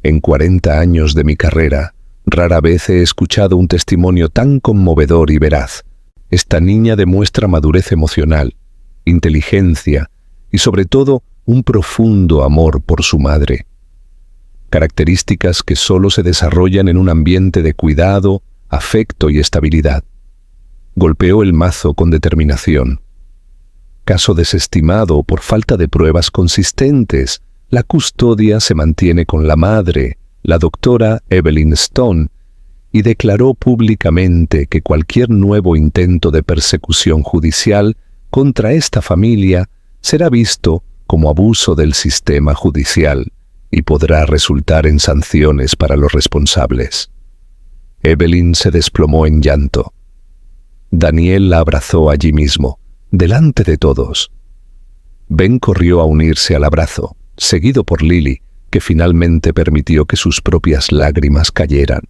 En 40 años de mi carrera, rara vez he escuchado un testimonio tan conmovedor y veraz. Esta niña demuestra madurez emocional, inteligencia y sobre todo un profundo amor por su madre. Características que solo se desarrollan en un ambiente de cuidado, afecto y estabilidad. Golpeó el mazo con determinación. Caso desestimado por falta de pruebas consistentes, la custodia se mantiene con la madre, la doctora Evelyn Stone, y declaró públicamente que cualquier nuevo intento de persecución judicial contra esta familia será visto como abuso del sistema judicial y podrá resultar en sanciones para los responsables. Evelyn se desplomó en llanto. Daniel la abrazó allí mismo, delante de todos. Ben corrió a unirse al abrazo, seguido por Lily, que finalmente permitió que sus propias lágrimas cayeran.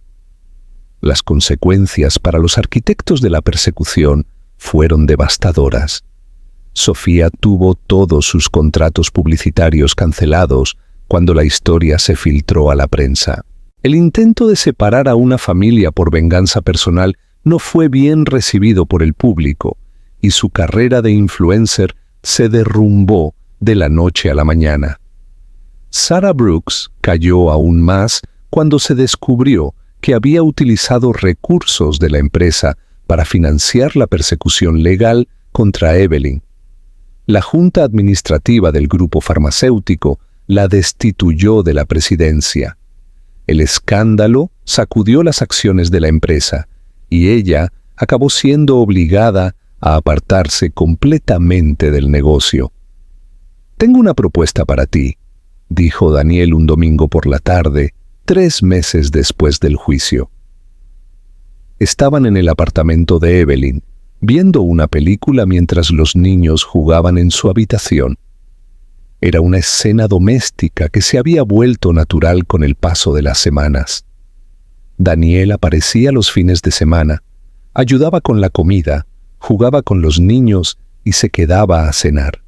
Las consecuencias para los arquitectos de la persecución fueron devastadoras. Sofía tuvo todos sus contratos publicitarios cancelados cuando la historia se filtró a la prensa. El intento de separar a una familia por venganza personal no fue bien recibido por el público, y su carrera de influencer se derrumbó de la noche a la mañana. Sarah Brooks cayó aún más cuando se descubrió que había utilizado recursos de la empresa para financiar la persecución legal contra Evelyn. La junta administrativa del grupo farmacéutico la destituyó de la presidencia. El escándalo sacudió las acciones de la empresa y ella acabó siendo obligada a apartarse completamente del negocio. «Tengo una propuesta para ti», dijo Daniel un domingo por la tarde, 3 meses después del juicio. Estaban en el apartamento de Evelyn, viendo una película mientras los niños jugaban en su habitación. Era una escena doméstica que se había vuelto natural con el paso de las semanas. Daniel aparecía los fines de semana, ayudaba con la comida, jugaba con los niños y se quedaba a cenar.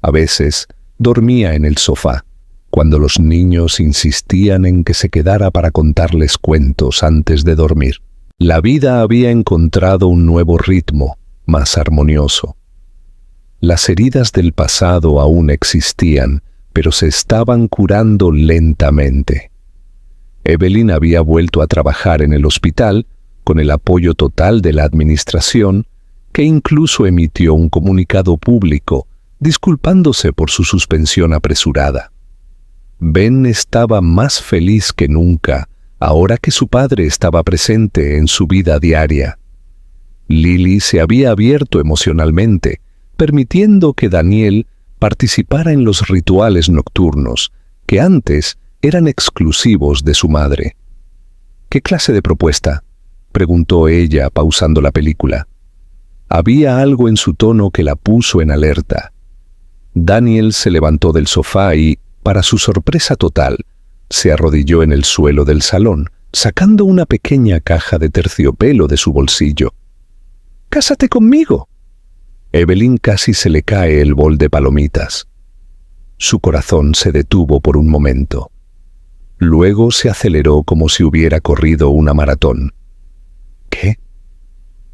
A veces dormía en el sofá, cuando los niños insistían en que se quedara para contarles cuentos antes de dormir. La vida había encontrado un nuevo ritmo, más armonioso. Las heridas del pasado aún existían, pero se estaban curando lentamente. Evelyn había vuelto a trabajar en el hospital con el apoyo total de la administración, que incluso emitió un comunicado público disculpándose por su suspensión apresurada. Ben estaba más feliz que nunca ahora que su padre estaba presente en su vida diaria. Lily se había abierto emocionalmente, permitiendo que Daniel participara en los rituales nocturnos, que antes eran exclusivos de su madre. «¿Qué clase de propuesta?», preguntó ella, pausando la película. Había algo en su tono que la puso en alerta. Daniel se levantó del sofá y, para su sorpresa total, se arrodilló en el suelo del salón, sacando una pequeña caja de terciopelo de su bolsillo. «¡Cásate conmigo!». Evelyn casi se le cae el bol de palomitas. Su corazón se detuvo por un momento. Luego se aceleró como si hubiera corrido una maratón. «¿Qué?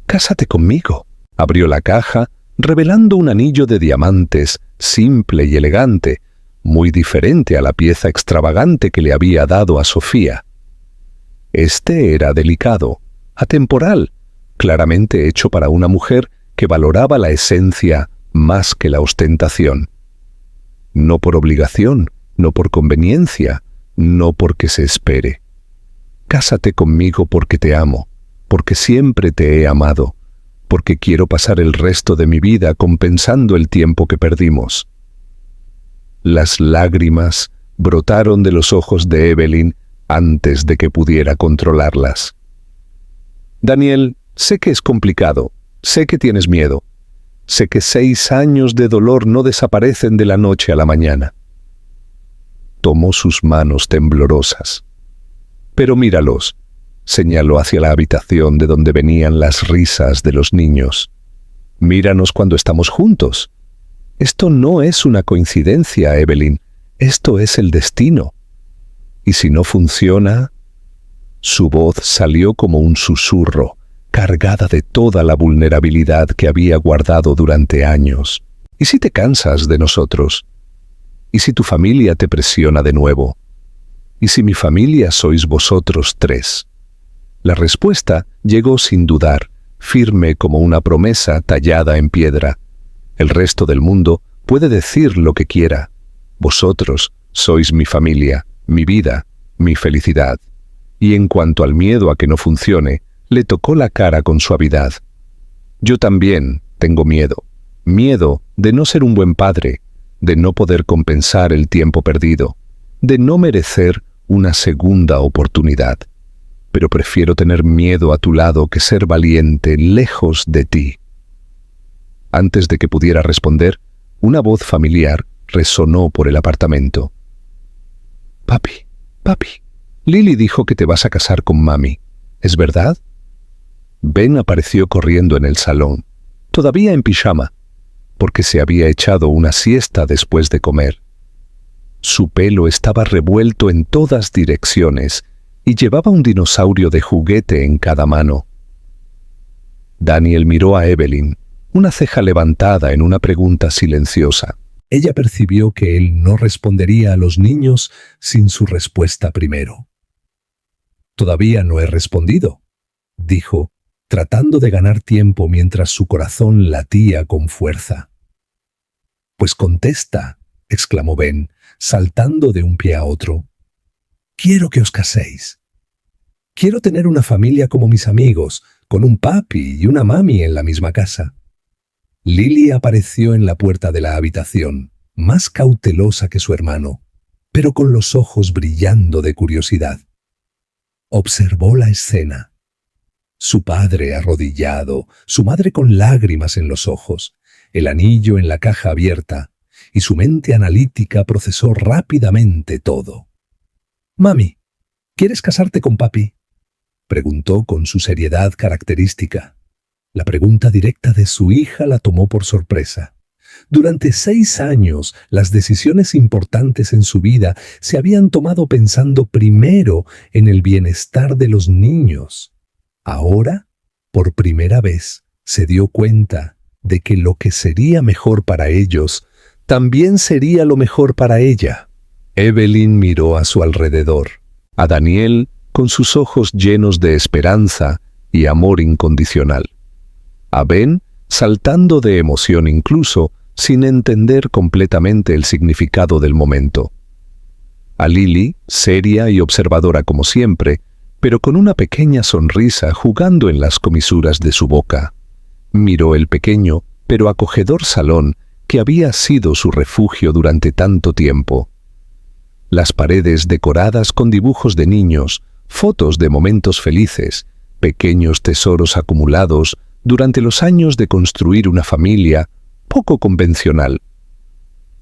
Cásate conmigo». Abrió la caja, revelando un anillo de diamantes, simple y elegante, muy diferente a la pieza extravagante que le había dado a Sofía. Este era delicado, atemporal, claramente hecho para una mujer que valoraba la esencia más que la ostentación. No por obligación, no por conveniencia, no porque se espere. Cásate conmigo porque te amo, porque siempre te he amado, porque quiero pasar el resto de mi vida compensando el tiempo que perdimos. Las lágrimas brotaron de los ojos de Evelyn antes de que pudiera controlarlas. Daniel, sé que es complicado, sé que tienes miedo, sé que 6 años de dolor no desaparecen de la noche a la mañana. Tomó sus manos temblorosas. Pero míralos, señaló hacia la habitación de donde venían las risas de los niños. Míranos cuando estamos juntos. Esto no es una coincidencia, Evelyn, esto es el destino. Y si no funciona... Su voz salió como un susurro, cargada de toda la vulnerabilidad que había guardado durante años. ¿Y si te cansas de nosotros? ¿Y si tu familia te presiona de nuevo? ¿Y si mi familia sois vosotros 3? La respuesta llegó sin dudar, firme como una promesa tallada en piedra. El resto del mundo puede decir lo que quiera. Vosotros sois mi familia, mi vida, mi felicidad. Y en cuanto al miedo a que no funcione, le tocó la cara con suavidad. Yo también tengo miedo. Miedo de no ser un buen padre, de no poder compensar el tiempo perdido, de no merecer una segunda oportunidad. Pero prefiero tener miedo a tu lado que ser valiente lejos de ti. Antes de que pudiera responder, una voz familiar resonó por el apartamento. Papi, papi, Lily dijo que te vas a casar con mami. ¿Es verdad? Ben apareció corriendo en el salón, todavía en pijama, porque se había echado una siesta después de comer. Su pelo estaba revuelto en todas direcciones y llevaba un dinosaurio de juguete en cada mano. Daniel miró a Evelyn, una ceja levantada en una pregunta silenciosa. Ella percibió que él no respondería a los niños sin su respuesta primero. «Todavía no he respondido», dijo, tratando de ganar tiempo mientras su corazón latía con fuerza. «Pues contesta», exclamó Ben, saltando de un pie a otro. «Quiero que os caséis. Quiero tener una familia como mis amigos, con un papi y una mami en la misma casa». Lily apareció en la puerta de la habitación, más cautelosa que su hermano, pero con los ojos brillando de curiosidad. Observó la escena. Su padre arrodillado, su madre con lágrimas en los ojos, el anillo en la caja abierta, y su mente analítica procesó rápidamente todo. «Mami, ¿quieres casarte con papi?», preguntó con su seriedad característica. La pregunta directa de su hija la tomó por sorpresa. Durante 6 años, las decisiones importantes en su vida se habían tomado pensando primero en el bienestar de los niños. Ahora, por primera vez, se dio cuenta de que lo que sería mejor para ellos también sería lo mejor para ella. Evelyn miró a su alrededor, a Daniel con sus ojos llenos de esperanza y amor incondicional. A Ben saltando de emoción incluso, sin entender completamente el significado del momento. A Lily, seria y observadora como siempre, pero con una pequeña sonrisa jugando en las comisuras de su boca. Miró el pequeño, pero acogedor salón que había sido su refugio durante tanto tiempo. Las paredes decoradas con dibujos de niños, fotos de momentos felices, pequeños tesoros acumulados durante los años de construir una familia poco convencional.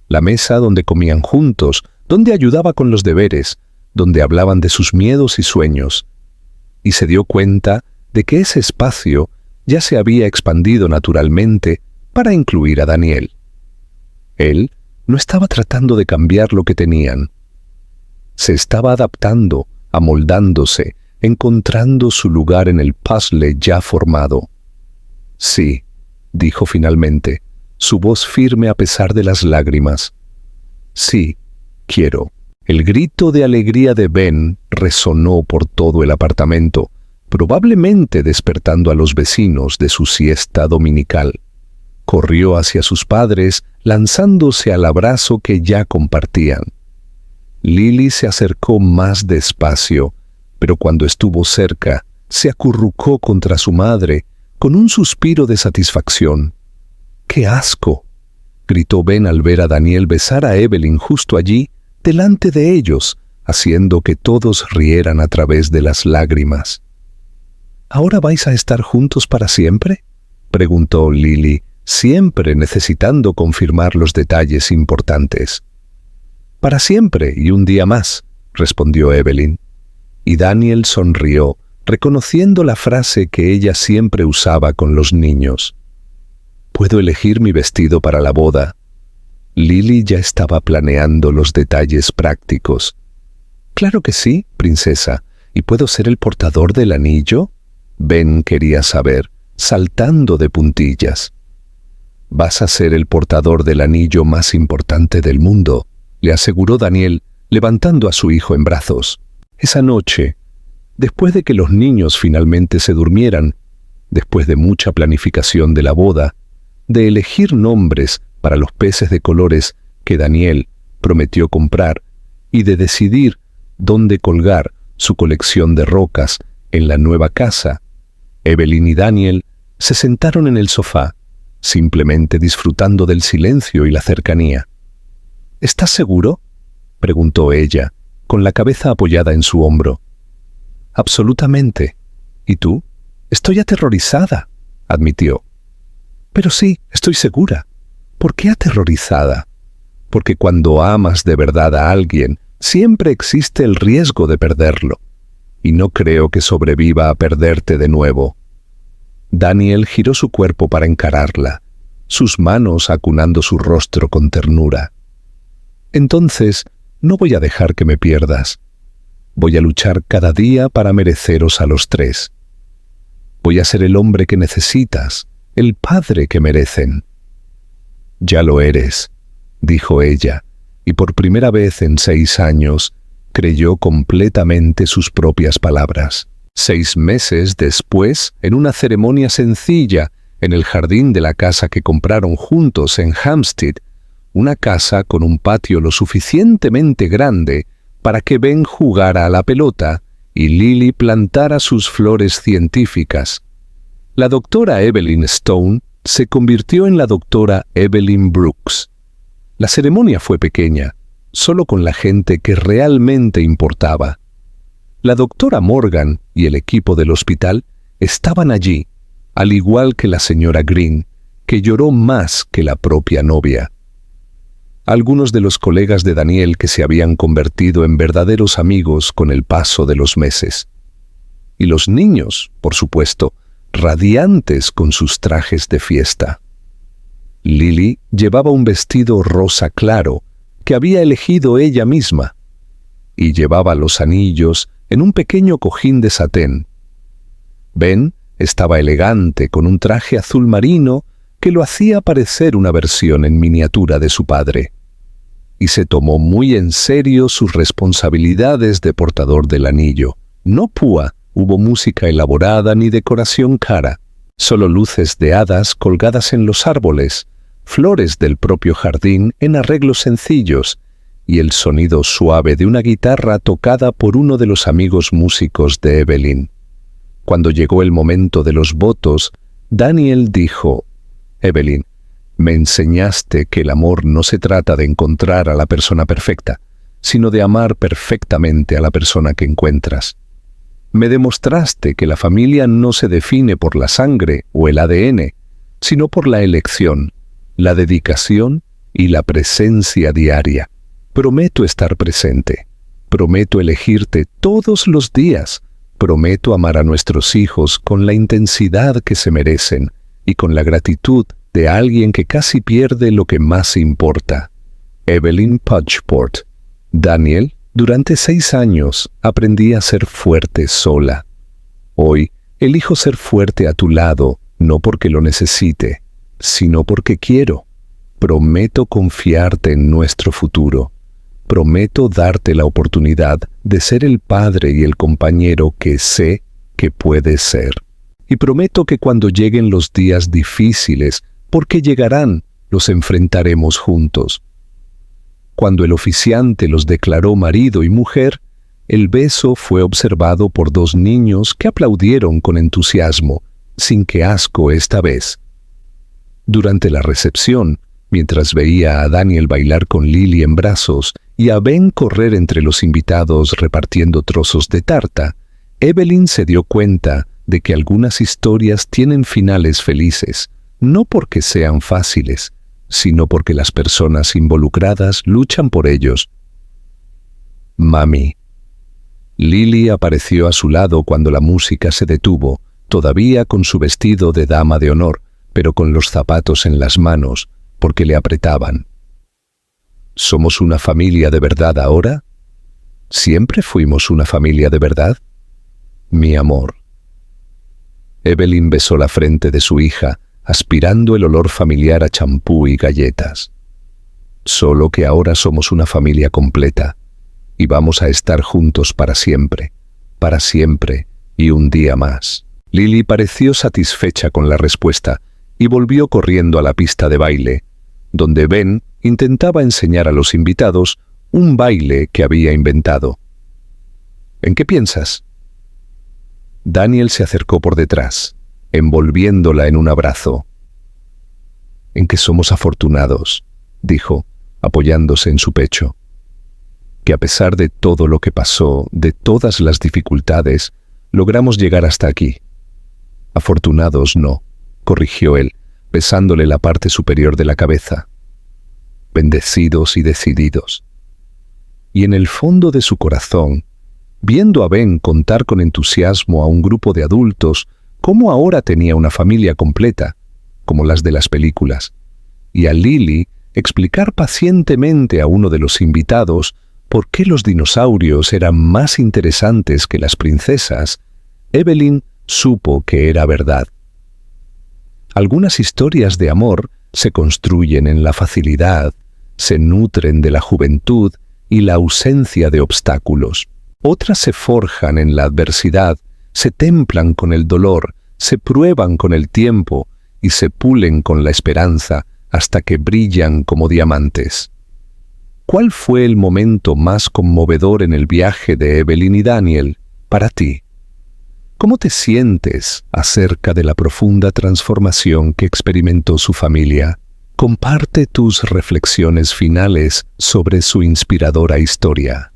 La mesa donde comían juntos, donde ayudaba con los deberes, donde hablaban de sus miedos y sueños. Y se dio cuenta de que ese espacio ya se había expandido naturalmente para incluir a Daniel. Él no estaba tratando de cambiar lo que tenían. Se estaba adaptando, amoldándose, encontrando su lugar en el puzzle ya formado. «Sí», dijo finalmente, su voz firme a pesar de las lágrimas. «Sí, Quiero. El grito de alegría de Ben resonó por todo el apartamento, probablemente despertando a los vecinos de su siesta dominical. Corrió hacia sus padres, lanzándose al abrazo que ya compartían. Lily se acercó más despacio, pero cuando estuvo cerca, se acurrucó contra su madre con un suspiro de satisfacción. ¡Qué asco!, gritó Ben al ver a Daniel besar a Evelyn justo allí, delante de ellos, haciendo que todos rieran a través de las lágrimas. ¿Ahora vais a estar juntos para siempre?, preguntó Lily, siempre necesitando confirmar los detalles importantes. Para siempre y un día más, respondió Evelyn. Y Daniel sonrió, reconociendo la frase que ella siempre usaba con los niños. ¿Puedo elegir mi vestido para la boda? Lily ya estaba planeando los detalles prácticos. Claro que sí, princesa. ¿Y puedo ser el portador del anillo? Ben quería saber, saltando de puntillas. Vas a ser el portador del anillo más importante del mundo, le aseguró Daniel, levantando a su hijo en brazos. Esa noche, después de que los niños finalmente se durmieran, después de mucha planificación de la boda, de elegir nombres para los peces de colores que Daniel prometió comprar y de decidir dónde colgar su colección de rocas en la nueva casa, Evelyn y Daniel se sentaron en el sofá, simplemente disfrutando del silencio y la cercanía. ¿Estás seguro?, preguntó ella, con la cabeza apoyada en su hombro. Absolutamente. ¿Y tú? Estoy aterrorizada, admitió. Pero sí, estoy segura. ¿Por qué aterrorizada? Porque cuando amas de verdad a alguien, siempre existe el riesgo de perderlo. Y no creo que sobreviva a perderte de nuevo. Daniel giró su cuerpo para encararla, sus manos acunando su rostro con ternura. Entonces, no voy a dejar que me pierdas. Voy a luchar cada día para mereceros a los tres. Voy a ser el hombre que necesitas, el padre que merecen. Ya lo eres, dijo ella, y por primera vez en 6 años creyó completamente sus propias palabras. 6 meses después, en una ceremonia sencilla en el jardín de la casa que compraron juntos en Hampstead, una casa con un patio lo suficientemente grande para que Ben jugara a la pelota y Lily plantara sus flores científicas. La doctora Evelyn Stone se convirtió en la doctora Evelyn Brooks. La ceremonia fue pequeña, solo con la gente que realmente importaba. La doctora Morgan y el equipo del hospital estaban allí, al igual que la señora Green, que lloró más que la propia novia. Algunos de los colegas de Daniel que se habían convertido en verdaderos amigos con el paso de los meses. Y los niños, por supuesto, radiantes con sus trajes de fiesta. Lily llevaba un vestido rosa claro que había elegido ella misma, y llevaba los anillos en un pequeño cojín de satén. Ben estaba elegante con un traje azul marino que lo hacía parecer una versión en miniatura de su padre, y se tomó muy en serio sus responsabilidades de portador del anillo. No hubo música elaborada ni decoración cara, solo luces de hadas colgadas en los árboles, flores del propio jardín en arreglos sencillos, y el sonido suave de una guitarra tocada por uno de los amigos músicos de Evelyn. Cuando llegó el momento de los votos, Daniel dijo: Evelyn, me enseñaste que el amor no se trata de encontrar a la persona perfecta, sino de amar perfectamente a la persona que encuentras. Me demostraste que la familia no se define por la sangre o el ADN, sino por la elección, la dedicación y la presencia diaria. Prometo estar presente. Prometo elegirte todos los días. Prometo amar a nuestros hijos con la intensidad que se merecen y con la gratitud de alguien que casi pierde lo que más importa. Evelyn Pudgeport. Daniel, durante 6 años aprendí a ser fuerte sola. Hoy elijo ser fuerte a tu lado, no porque lo necesite, sino porque quiero. Prometo confiarte en nuestro futuro. prometo darte la oportunidad de ser el padre y el compañero que sé que puedes ser. Y prometo que cuando lleguen los días difíciles, porque llegarán, los enfrentaremos juntos. Cuando el oficiante los declaró marido y mujer, el beso fue observado por 2 niños que aplaudieron con entusiasmo, sin que asco esta vez. Durante la recepción, mientras veía a Daniel bailar con Lily en brazos y a Ben correr entre los invitados repartiendo trozos de tarta, Evelyn se dio cuenta de que algunas historias tienen finales felices, no porque sean fáciles, sino porque las personas involucradas luchan por ellos. Mami. Lily apareció a su lado cuando la música se detuvo, todavía con su vestido de dama de honor, pero con los zapatos en las manos, porque le apretaban. ¿Somos una familia de verdad ahora? ¿Siempre fuimos una familia de verdad? Mi amor. Evelyn besó la frente de su hija, aspirando el olor familiar a champú y galletas. Solo que ahora somos una familia completa, y vamos a estar juntos para siempre y un día más. Lily pareció satisfecha con la respuesta y volvió corriendo a la pista de baile, donde Ben intentaba enseñar a los invitados un baile que había inventado. ¿En qué piensas? Daniel se acercó por detrás, envolviéndola en un abrazo. En que somos afortunados, dijo, apoyándose en su pecho. Que a pesar de todo lo que pasó, de todas las dificultades, logramos llegar hasta aquí. Afortunados no, corrigió él, besándole la parte superior de la cabeza. Bendecidos y decididos. Y en el fondo de su corazón, viendo a Ben contar con entusiasmo a un grupo de adultos, cómo ahora tenía una familia completa, como las de las películas, y a Lily explicar pacientemente a uno de los invitados por qué los dinosaurios eran más interesantes que las princesas, Evelyn supo que era verdad. Algunas historias de amor se construyen en la facilidad, se nutren de la juventud y la ausencia de obstáculos. Otras se forjan en la adversidad, se templan con el dolor, se prueban con el tiempo y se pulen con la esperanza hasta que brillan como diamantes. ¿Cuál fue el momento más conmovedor en el viaje de Evelyn y Daniel para ti? ¿Cómo te sientes acerca de la profunda transformación que experimentó su familia? Comparte tus reflexiones finales sobre su inspiradora historia.